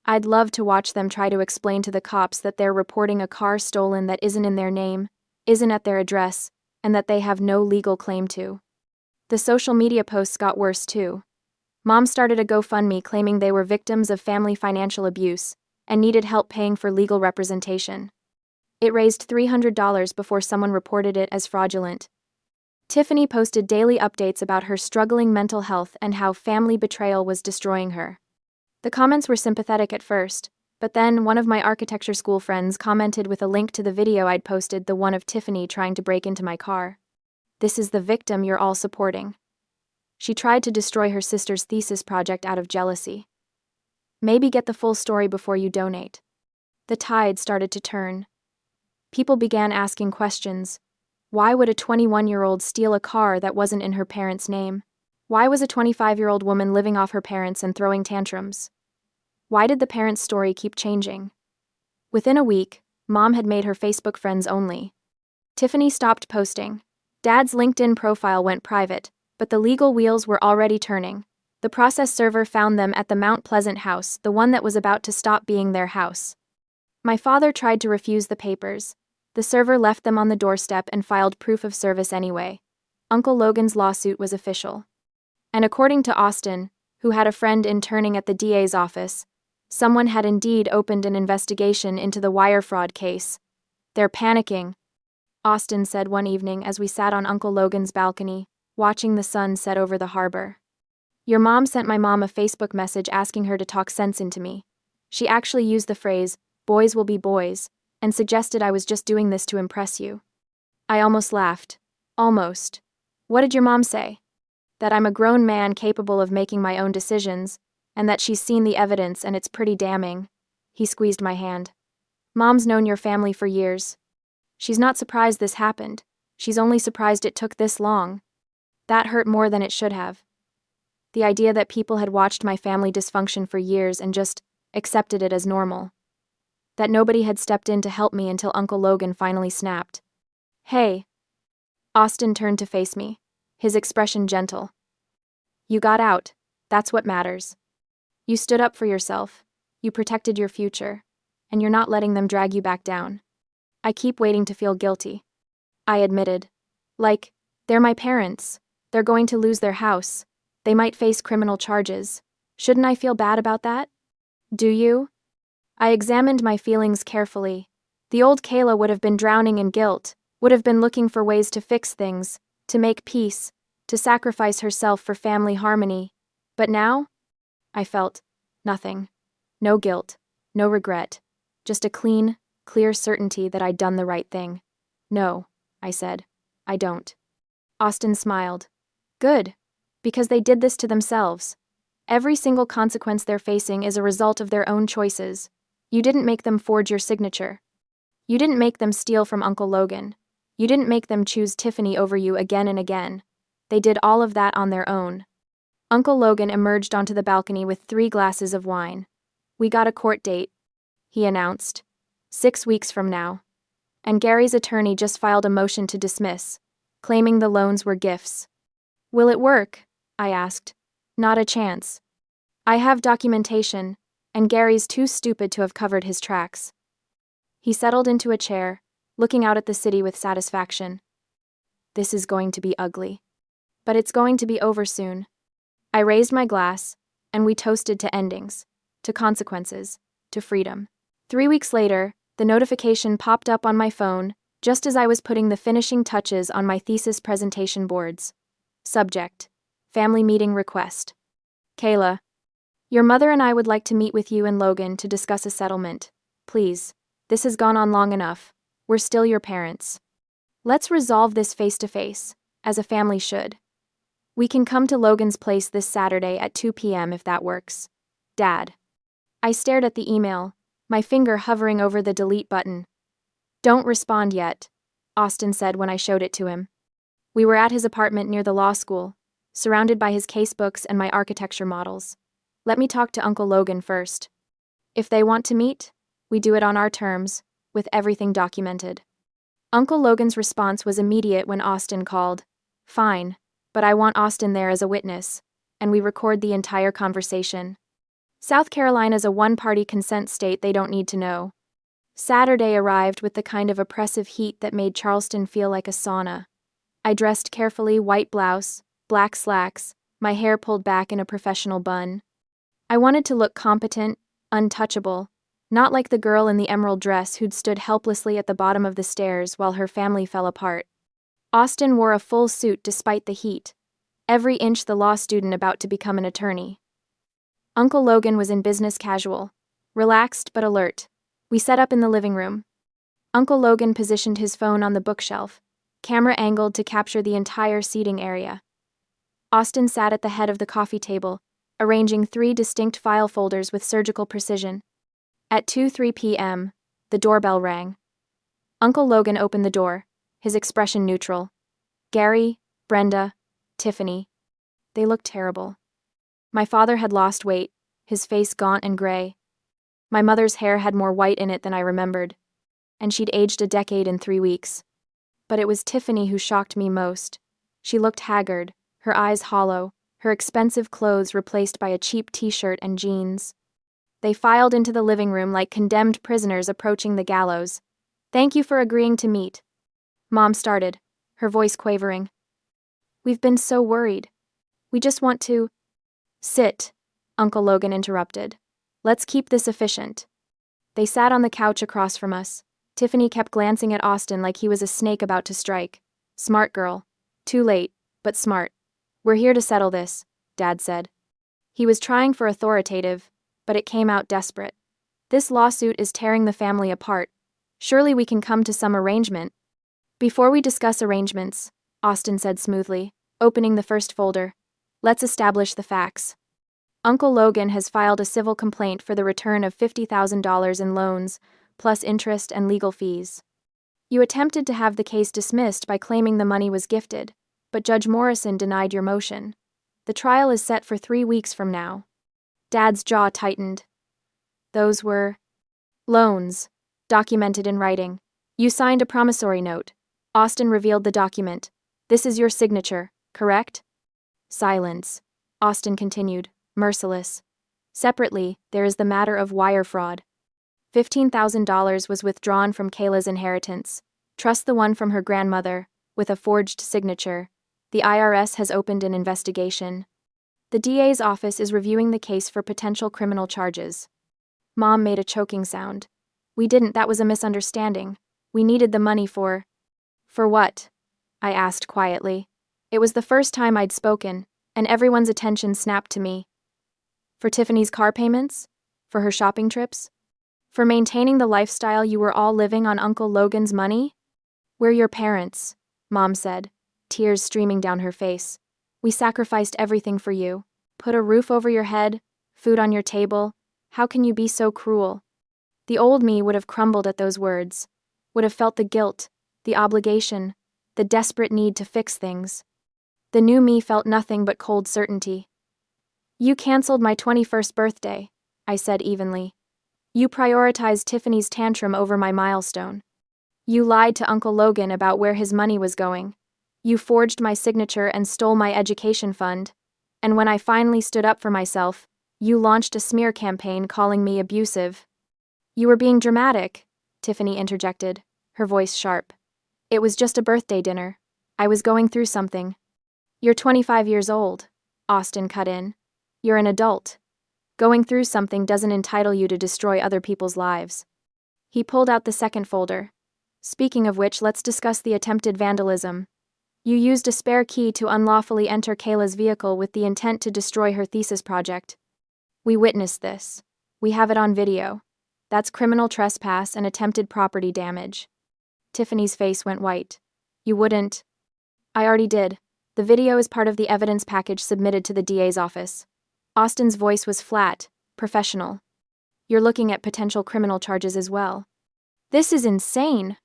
Speaker 1: I'd love to watch them try to explain to the cops that they're reporting a car stolen that isn't in their name, isn't at their address, and that they have no legal claim to. The social media posts got worse too. Mom started a GoFundMe claiming they were victims of family financial abuse and needed help paying for legal representation. It raised $300 before someone reported it as fraudulent. Tiffany posted daily updates about her struggling mental health and how family betrayal was destroying her. The comments were sympathetic at first, but then one of my architecture school friends commented with a link to the video I'd posted, the one of Tiffany trying to break into my car. "This is the victim you're all supporting. She tried to destroy her sister's thesis project out of jealousy. Maybe get the full story before you donate." The tide started to turn. People began asking questions. Why would a 21-year-old steal a car that wasn't in her parents' name? Why was a 25-year-old woman living off her parents and throwing tantrums? Why did the parents' story keep changing? Within a week, Mom had made her Facebook friends only. Tiffany stopped posting. Dad's LinkedIn profile went private, but the legal wheels were already turning. The process server found them at the Mount Pleasant house, the one that was about to stop being their house. My father tried to refuse the papers. The server left them on the doorstep and filed proof of service anyway. Uncle Logan's lawsuit was official. And according to Austin, who had a friend interning at the DA's office, someone had indeed opened an investigation into the wire fraud case. "They're panicking," Austin said one evening as we sat on Uncle Logan's balcony, watching the sun set over the harbor. "Your mom sent my mom a Facebook message asking her to talk sense into me. She actually used the phrase, 'boys will be boys,' and suggested I was just doing this to impress you." I almost laughed. Almost. "What did your mom say?" "That I'm a grown man capable of making my own decisions, and that she's seen the evidence and it's pretty damning." He squeezed my hand. "Mom's known your family for years. She's not surprised this happened. She's only surprised it took this long." That hurt more than it should have. The idea that people had watched my family dysfunction for years and just accepted it as normal. That nobody had stepped in to help me until Uncle Logan finally snapped. "Hey." Austin turned to face me, his expression gentle. "You got out. That's what matters. You stood up for yourself. You protected your future. And you're not letting them drag you back down." "I keep waiting to feel guilty," I admitted. "Like, they're my parents. They're going to lose their house. They might face criminal charges. Shouldn't I feel bad about that?" "Do you?" I examined my feelings carefully. The old Kayla would have been drowning in guilt, would have been looking for ways to fix things, to make peace, to sacrifice herself for family harmony. But now? I felt nothing. No guilt, no regret. Just a clean, clear certainty that I'd done the right thing. "No," I said. "I don't." Austin smiled. "Good. Because they did this to themselves. Every single consequence they're facing is a result of their own choices. You didn't make them forge your signature. You didn't make them steal from Uncle Logan. You didn't make them choose Tiffany over you again and again. They did all of that on their own." Uncle Logan emerged onto the balcony with 3 glasses of wine. "We got a court date," he announced. 6 weeks from now. And Gary's attorney just filed a motion to dismiss, claiming the loans were gifts. "Will it work?" I asked. "Not a chance. I have documentation, and Gary's too stupid to have covered his tracks." He settled into a chair, looking out at the city with satisfaction. "This is going to be ugly. But it's going to be over soon." I raised my glass, and we toasted to endings, to consequences, to freedom. 3 weeks later, the notification popped up on my phone, just as I was putting the finishing touches on my thesis presentation boards. Subject: Family Meeting Request. "Kayla, your mother and I would like to meet with you and Logan to discuss a settlement. Please, this has gone on long enough. We're still your parents. Let's resolve this face-to-face, as a family should. We can come to Logan's place this Saturday at 2 p.m. if that works. Dad." I stared at the email, my finger hovering over the delete button. "Don't respond yet," Austin said when I showed it to him. We were at his apartment near the law school, surrounded by his casebooks and my architecture models. "Let me talk to Uncle Logan first. If they want to meet, we do it on our terms, with everything documented." Uncle Logan's response was immediate when Austin called. "Fine, but I want Austin there as a witness," and we record the entire conversation. South Carolina's a one-party consent state they don't need to know. Saturday arrived with the kind of oppressive heat that made Charleston feel like a sauna. I dressed carefully, white blouse, black slacks, my hair pulled back in a professional bun. I wanted to look competent, untouchable, not like the girl in the emerald dress who'd stood helplessly at the bottom of the stairs while her family fell apart. Austin wore a full suit despite the heat, every inch the law student about to become an attorney. Uncle Logan was in business casual, relaxed but alert. We set up in the living room. Uncle Logan positioned his phone on the bookshelf, camera angled to capture the entire seating area. Austin sat at the head of the coffee table, arranging 3 distinct file folders with surgical precision. At 2:03 p.m., the doorbell rang. Uncle Logan opened the door, his expression neutral. Gary, Brenda, Tiffany. They looked terrible. My father had lost weight, his face gaunt and gray. My mother's hair had more white in it than I remembered, and she'd aged a decade in 3 weeks. But it was Tiffany who shocked me most. She looked haggard, her eyes hollow, her expensive clothes replaced by a cheap t-shirt and jeans. They filed into the living room like condemned prisoners approaching the gallows. "Thank you for agreeing to meet." Mom started, her voice quavering. "We've been so worried. We just want to—" "Sit," Uncle Logan interrupted. "Let's keep this efficient." They sat on the couch across from us. Tiffany kept glancing at Austin like he was a snake about to strike. "Smart girl. Too late, but smart. We're here to settle this," Dad said. He was trying for authoritative, but it came out desperate. "This lawsuit is tearing the family apart. Surely we can come to some arrangement." "Before we discuss arrangements," Austin said smoothly, opening the first folder, "let's establish the facts. Uncle Logan has filed a civil complaint for the return of $50,000 in loans, plus interest and legal fees. You attempted to have the case dismissed by claiming the money was gifted, but Judge Morrison denied your motion. The trial is set for 3 weeks from now." Dad's jaw tightened. "Those were loans, documented in writing. You signed a promissory note." Austin revealed the document. "This is your signature, correct?" Silence. Austin continued, merciless. "Separately, there is the matter of wire fraud. $15,000 was withdrawn from Kayla's inheritance, trust the one from her grandmother, with a forged signature. The IRS has opened an investigation. The DA's office is reviewing the case for potential criminal charges." Mom made a choking sound. "We didn't, that was a misunderstanding. We needed the money for—" "For what?" I asked quietly. It was the first time I'd spoken, and everyone's attention snapped to me. "For Tiffany's car payments? For her shopping trips? For maintaining the lifestyle you were all living on Uncle Logan's money?" "We're your parents," Mom said, tears streaming down her face. "We sacrificed everything for you. Put a roof over your head, food on your table. How can you be so cruel?" The old me would have crumbled at those words, would have felt the guilt, the obligation, the desperate need to fix things. The new me felt nothing but cold certainty. "You canceled my 21st birthday," I said evenly. "You prioritized Tiffany's tantrum over my milestone. You lied to Uncle Logan about where his money was going. You forged my signature and stole my education fund. And when I finally stood up for myself, you launched a smear campaign calling me abusive." "You were being dramatic," Tiffany interjected, her voice sharp. "It was just a birthday dinner. I was going through something." "You're 25 years old," Austin cut in. "You're an adult. Going through something doesn't entitle you to destroy other people's lives." He pulled out the second folder. "Speaking of which, let's discuss the attempted vandalism. You used a spare key to unlawfully enter Kayla's vehicle with the intent to destroy her thesis project. We witnessed this. We have it on video. That's criminal trespass and attempted property damage." Tiffany's face went white. "You wouldn't—" "I already did. The video is part of the evidence package submitted to the DA's office." Austin's voice was flat, professional. "You're looking at potential criminal charges as well." "This is insane!"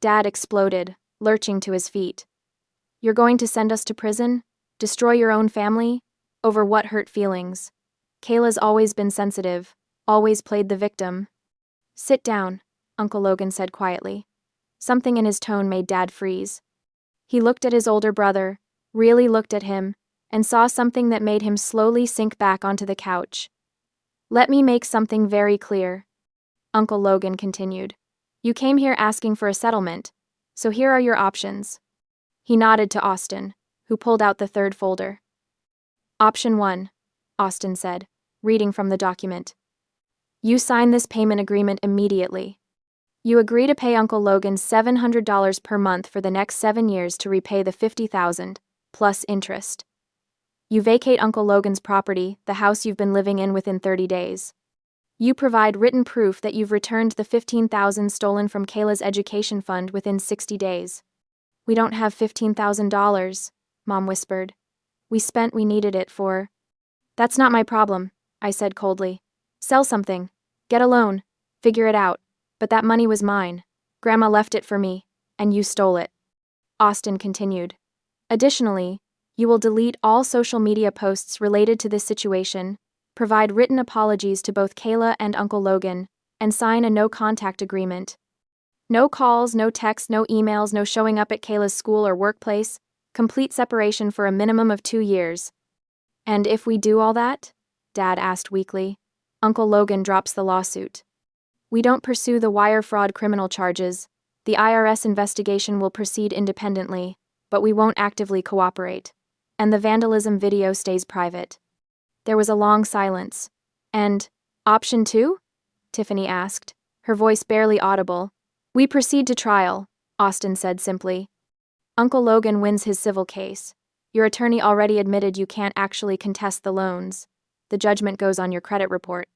Speaker 1: Dad exploded, lurching to his feet. "You're going to send us to prison? Destroy your own family? Over what hurt feelings? Kayla's always been sensitive, always played the victim." "Sit down," Uncle Logan said quietly. Something in his tone made Dad freeze. He looked at his older brother, really looked at him, and saw something that made him slowly sink back onto the couch. Let me make something very clear, Uncle Logan continued. You came here asking for a settlement, so here are your options. He nodded to Austin, who pulled out the third folder. Option 1, Austin said, reading from the document. You sign this payment agreement immediately. You agree to pay Uncle Logan $700 per month for the next 7 years to repay the $50,000, plus interest. You vacate Uncle Logan's property, the house you've been living in, within 30 days. You provide written proof that you've returned the $15,000 stolen from Kayla's education fund within 60 days. We don't have $15,000, Mom whispered. We needed it for. That's not my problem, I said coldly. Sell something. Get a loan. Figure it out. But that money was mine. Grandma left it for me, and you stole it. Austin continued. Additionally, you will delete all social media posts related to this situation, provide written apologies to both Kayla and Uncle Logan, and sign a no-contact agreement. No calls, no texts, no emails, no showing up at Kayla's school or workplace, complete separation for a minimum of 2 years. And if we do all that? Dad asked weakly. Uncle Logan drops the lawsuit. We don't pursue the wire fraud criminal charges. The IRS investigation will proceed independently, but we won't actively cooperate. And the vandalism video stays private. There was a long silence. And, option 2? Tiffany asked, her voice barely audible. We proceed to trial, Austin said simply. Uncle Logan wins his civil case. Your attorney already admitted you can't actually contest the loans. The judgment goes on your credit report.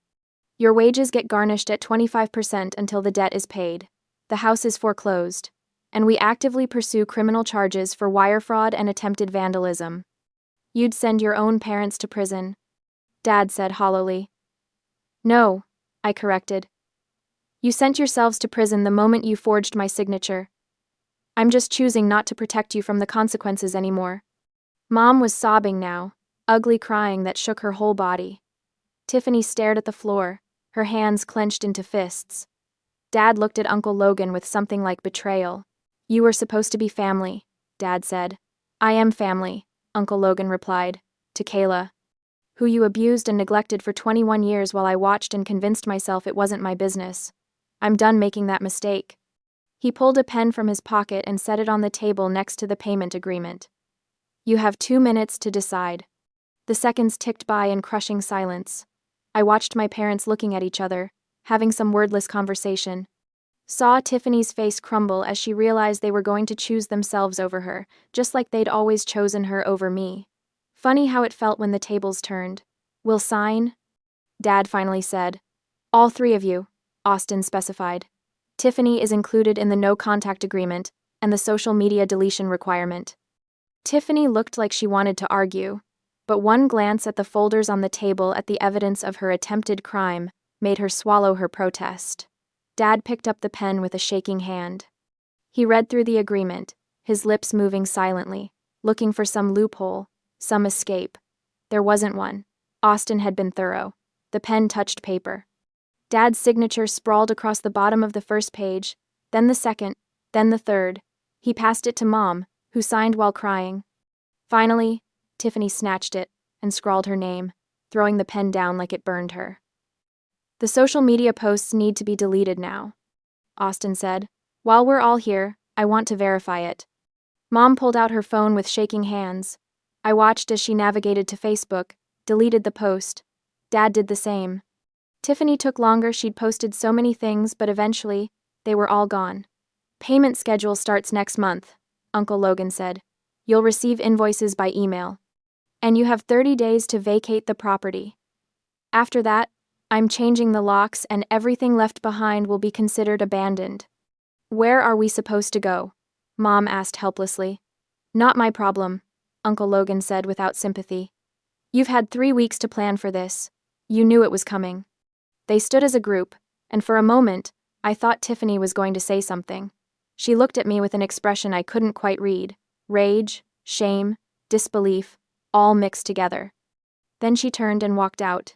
Speaker 1: Your wages get garnished at 25% until the debt is paid. The house is foreclosed. And we actively pursue criminal charges for wire fraud and attempted vandalism. You'd send your own parents to prison, Dad said hollowly. No, I corrected. You sent yourselves to prison the moment you forged my signature. I'm just choosing not to protect you from the consequences anymore. Mom was sobbing now, ugly crying that shook her whole body. Tiffany stared at the floor, her hands clenched into fists. Dad looked at Uncle Logan with something like betrayal. You were supposed to be family, Dad said. I am family, Uncle Logan replied, to Kayla, who you abused and neglected for 21 years while I watched and convinced myself it wasn't my business. I'm done making that mistake. He pulled a pen from his pocket and set it on the table next to the payment agreement. You have 2 minutes to decide. The seconds ticked by in crushing silence. I watched my parents looking at each other, having some wordless conversation. Saw Tiffany's face crumble as she realized they were going to choose themselves over her, just like they'd always chosen her over me. Funny how it felt when the tables turned. We'll sign? Dad finally said. All 3 of you, Austin specified. Tiffany is included in the no-contact agreement and the social media deletion requirement. Tiffany looked like she wanted to argue, but one glance at the folders on the table at the evidence of her attempted crime made her swallow her protest. Dad picked up the pen with a shaking hand. He read through the agreement, his lips moving silently, looking for some loophole, some escape. There wasn't one. Austin had been thorough. The pen touched paper. Dad's signature sprawled across the bottom of the first page, then the second, then the third. He passed it to Mom, who signed while crying. Finally, Tiffany snatched it and scrawled her name, throwing the pen down like it burned her. The social media posts need to be deleted now, Austin said. While we're all here, I want to verify it. Mom pulled out her phone with shaking hands. I watched as she navigated to Facebook, deleted the post. Dad did the same. Tiffany took longer. She'd posted so many things, but eventually, they were all gone. Payment schedule starts next month, Uncle Logan said. You'll receive invoices by email. And you have 30 days to vacate the property. After that, I'm changing the locks and everything left behind will be considered abandoned. Where are we supposed to go? Mom asked helplessly. Not my problem, Uncle Logan said without sympathy. You've had 3 weeks to plan for this. You knew it was coming. They stood as a group, and for a moment, I thought Tiffany was going to say something. She looked at me with an expression I couldn't quite read. Rage, shame, disbelief, all mixed together. Then she turned and walked out.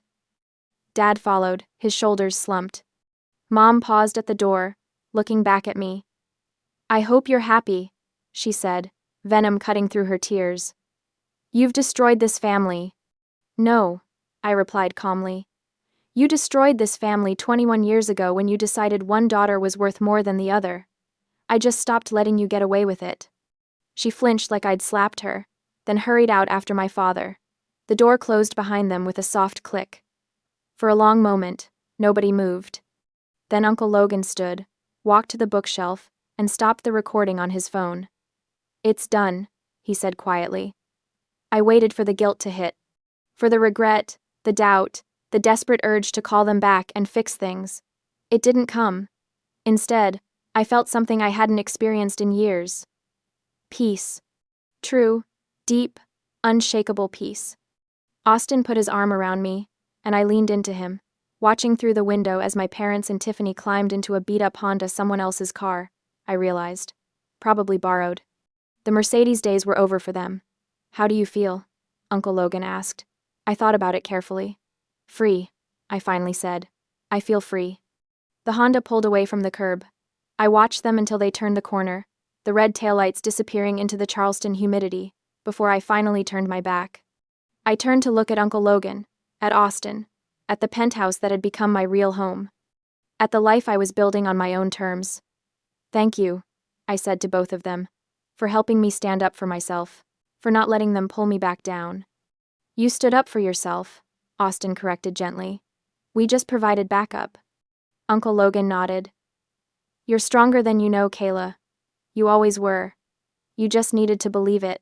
Speaker 1: Dad followed, his shoulders slumped. Mom paused at the door, looking back at me. I hope you're happy, she said, venom cutting through her tears. You've destroyed this family. No, I replied calmly. You destroyed this family 21 years ago when you decided one daughter was worth more than the other. I just stopped letting you get away with it." She flinched like I'd slapped her, then hurried out after my father. The door closed behind them with a soft click. For a long moment, nobody moved. Then Uncle Logan stood, walked to the bookshelf, and stopped the recording on his phone. "It's done," he said quietly. I waited for the guilt to hit. For the regret, the doubt, the desperate urge to call them back and fix things. It didn't come. Instead, I felt something I hadn't experienced in years. Peace. True, deep, unshakable peace. Austin put his arm around me, and I leaned into him, watching through the window as my parents and Tiffany climbed into a beat-up Honda someone else's car, I realized. Probably borrowed. The Mercedes days were over for them. "How do you feel?" Uncle Logan asked. I thought about it carefully. "Free," I finally said. "I feel free." The Honda pulled away from the curb. I watched them until they turned the corner, the red taillights disappearing into the Charleston humidity, before I finally turned my back. I turned to look at Uncle Logan, at Austin, at the penthouse that had become my real home, at the life I was building on my own terms. "Thank you," I said to both of them, "for helping me stand up for myself, for not letting them pull me back down." "You stood up for yourself," Austin corrected gently. "We just provided backup." Uncle Logan nodded. "You're stronger than you know, Kayla. You always were. You just needed to believe it."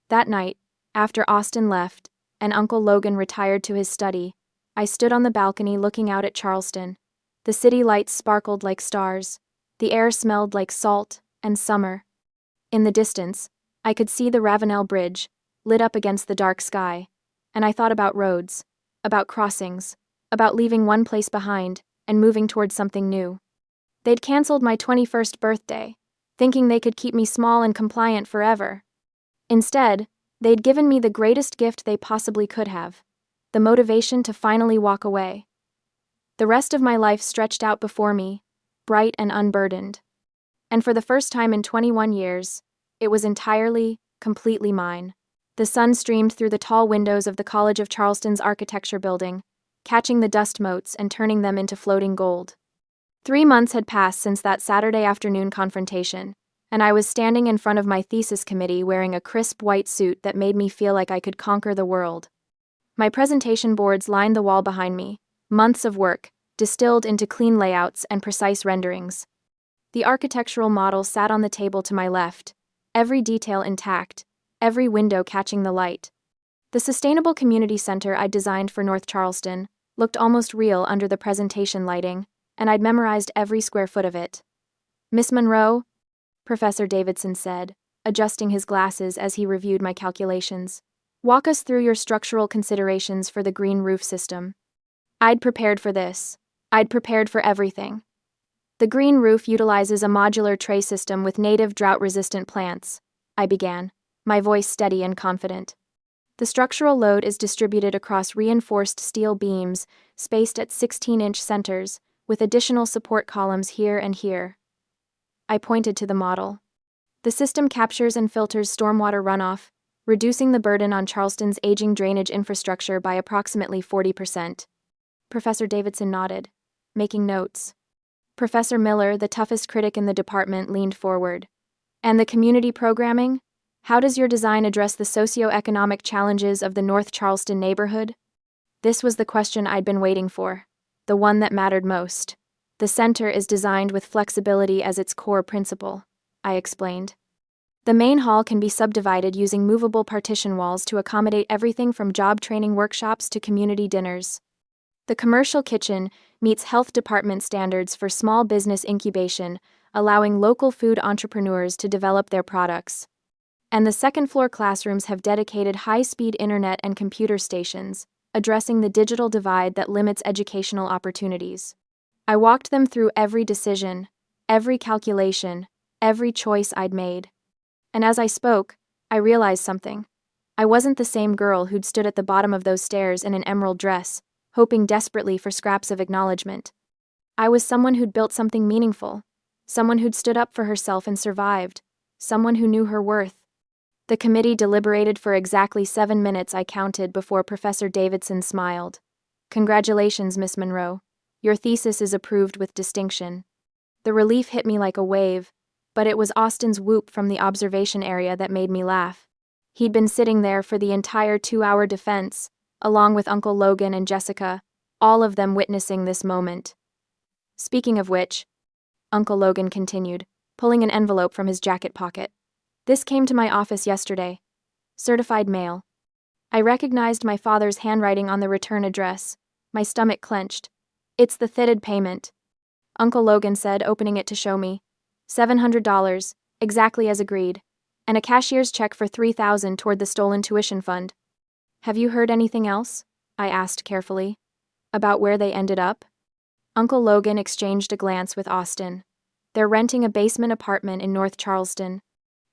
Speaker 1: That night, after Austin left, and Uncle Logan retired to his study, I stood on the balcony looking out at Charleston. The city lights sparkled like stars. The air smelled like salt and summer. In the distance, I could see the Ravenel Bridge, lit up against the dark sky, and I thought about roads, about crossings, about leaving one place behind and moving towards something new. They'd canceled my 21st birthday, thinking they could keep me small and compliant forever. Instead, they'd given me the greatest gift they possibly could have, the motivation to finally walk away. The rest of my life stretched out before me, bright and unburdened. And for the first time in 21 years, it was entirely, completely mine. The sun streamed through the tall windows of the College of Charleston's architecture building, catching the dust motes and turning them into floating gold. 3 months had passed since that Saturday afternoon confrontation, and I was standing in front of my thesis committee wearing a crisp white suit that made me feel like I could conquer the world. My presentation boards lined the wall behind me, months of work, distilled into clean layouts and precise renderings. The architectural model sat on the table to my left, every detail intact, every window catching the light. The sustainable community center I'd designed for North Charleston looked almost real under the presentation lighting, and I'd memorized every square foot of it. "Miss Monroe," Professor Davidson said, adjusting his glasses as he reviewed my calculations, "walk us through your structural considerations for the green roof system." I'd prepared for this. I'd prepared for everything. "The green roof utilizes a modular tray system with native drought-resistant plants," I began, my voice steady and confident. "The structural load is distributed across reinforced steel beams, spaced at 16-inch centers, with additional support columns here and here." I pointed to the model. "The system captures and filters stormwater runoff, reducing the burden on Charleston's aging drainage infrastructure by approximately 40%. Professor Davidson nodded, making notes. Professor Miller, the toughest critic in the department, leaned forward. "And the community programming? How does your design address the socio-economic challenges of the North Charleston neighborhood?" This was the question I'd been waiting for, the one that mattered most. "The center is designed with flexibility as its core principle," I explained. "The main hall can be subdivided using movable partition walls to accommodate everything from job training workshops to community dinners. The commercial kitchen meets health department standards for small business incubation, allowing local food entrepreneurs to develop their products. And the second-floor classrooms have dedicated high-speed internet and computer stations, addressing the digital divide that limits educational opportunities." I walked them through every decision, every calculation, every choice I'd made. And as I spoke, I realized something. I wasn't the same girl who'd stood at the bottom of those stairs in an emerald dress, hoping desperately for scraps of acknowledgement. I was someone who'd built something meaningful, someone who'd stood up for herself and survived, someone who knew her worth. The committee deliberated for exactly 7 minutes, I counted, before Professor Davidson smiled. Congratulations, Miss Monroe. Your thesis is approved with distinction. The relief hit me like a wave, but it was Austin's whoop from the observation area that made me laugh. He'd been sitting there for the entire 2-hour defense, along with Uncle Logan and Jessica, all of them witnessing this moment. Speaking of which, Uncle Logan continued, pulling an envelope from his jacket pocket. This came to my office yesterday. Certified mail. I recognized my father's handwriting on the return address. My stomach clenched. It's the thitted payment, Uncle Logan said, opening it to show me. $700, exactly as agreed, and a cashier's check for $3,000 toward the stolen tuition fund. Have you heard anything else? I asked carefully. About where they ended up? Uncle Logan exchanged a glance with Austin. They're renting a basement apartment in North Charleston.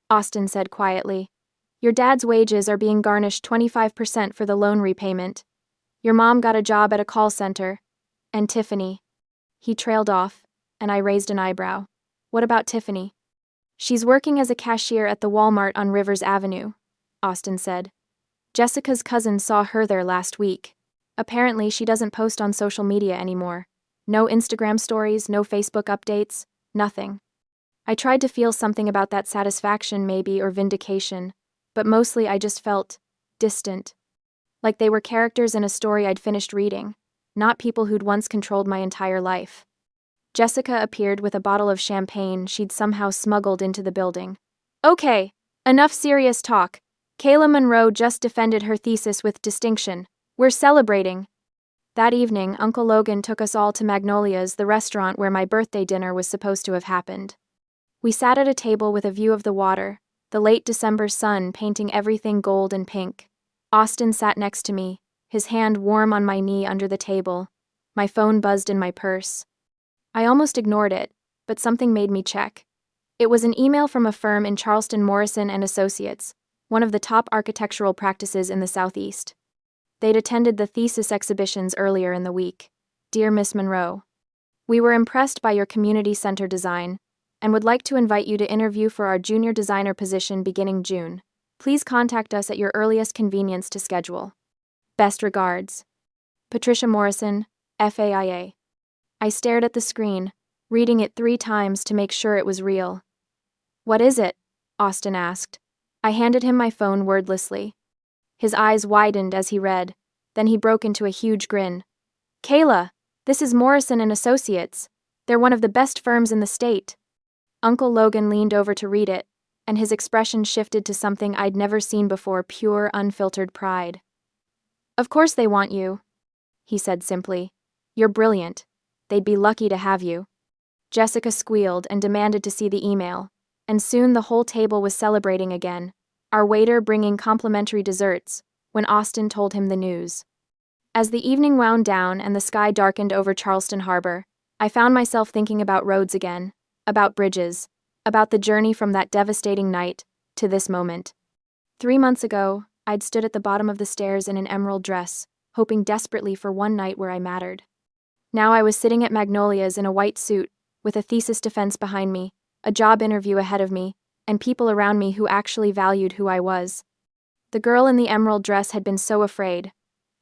Speaker 1: Austin said quietly. Your dad's wages are being garnished 25% for the loan repayment. Your mom got a job at a call center. And Tiffany. He trailed off, and I raised an eyebrow. What about Tiffany? She's working as a cashier at the Walmart on Rivers Avenue, Austin said. Jessica's cousin saw her there last week. Apparently, she doesn't post on social media anymore. No Instagram stories, no Facebook updates, nothing. I tried to feel something about that satisfaction, maybe, or vindication, but mostly I just felt distant. Like they were characters in a story I'd finished reading, not people who'd once controlled my entire life. Jessica appeared with a bottle of champagne she'd somehow smuggled into the building. Okay, enough serious talk. Kayla Monroe just defended her thesis with distinction. We're celebrating. That evening, Uncle Logan took us all to Magnolia's, the restaurant where my birthday dinner was supposed to have happened. We sat at a table with a view of the water, the late December sun painting everything gold and pink. Austin sat next to me, his hand warm on my knee under the table. My phone buzzed in my purse. I almost ignored it, but something made me check. It was an email from a firm in Charleston, Morrison and Associates, one of the top architectural practices in the Southeast. They'd attended the thesis exhibitions earlier in the week. Dear Miss Monroe, we were impressed by your community center design and would like to invite you to interview for our junior designer position beginning June. Please contact us at your earliest convenience to schedule. Best regards. Patricia Morrison, FAIA. I stared at the screen, reading it 3 times to make sure it was real. What is it? Austin asked. I handed him my phone wordlessly. His eyes widened as he read, then he broke into a huge grin. Kayla, this is Morrison and Associates. They're one of the best firms in the state. Uncle Logan leaned over to read it, and his expression shifted to something I'd never seen before, pure, unfiltered pride. Of course they want you, he said simply. You're brilliant. They'd be lucky to have you. Jessica squealed and demanded to see the email, and soon the whole table was celebrating again, our waiter bringing complimentary desserts, when Austin told him the news. As the evening wound down and the sky darkened over Charleston Harbor, I found myself thinking about roads again, about bridges, about the journey from that devastating night to this moment. 3 months ago, I'd stood at the bottom of the stairs in an emerald dress, hoping desperately for one night where I mattered. Now I was sitting at Magnolia's in a white suit, with a thesis defense behind me, a job interview ahead of me, and people around me who actually valued who I was. The girl in the emerald dress had been so afraid.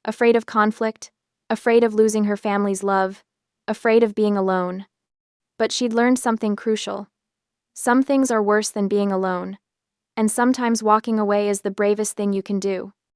Speaker 1: Afraid of conflict, afraid of losing her family's love, afraid of being alone. But she'd learned something crucial. Some things are worse than being alone, and sometimes walking away is the bravest thing you can do.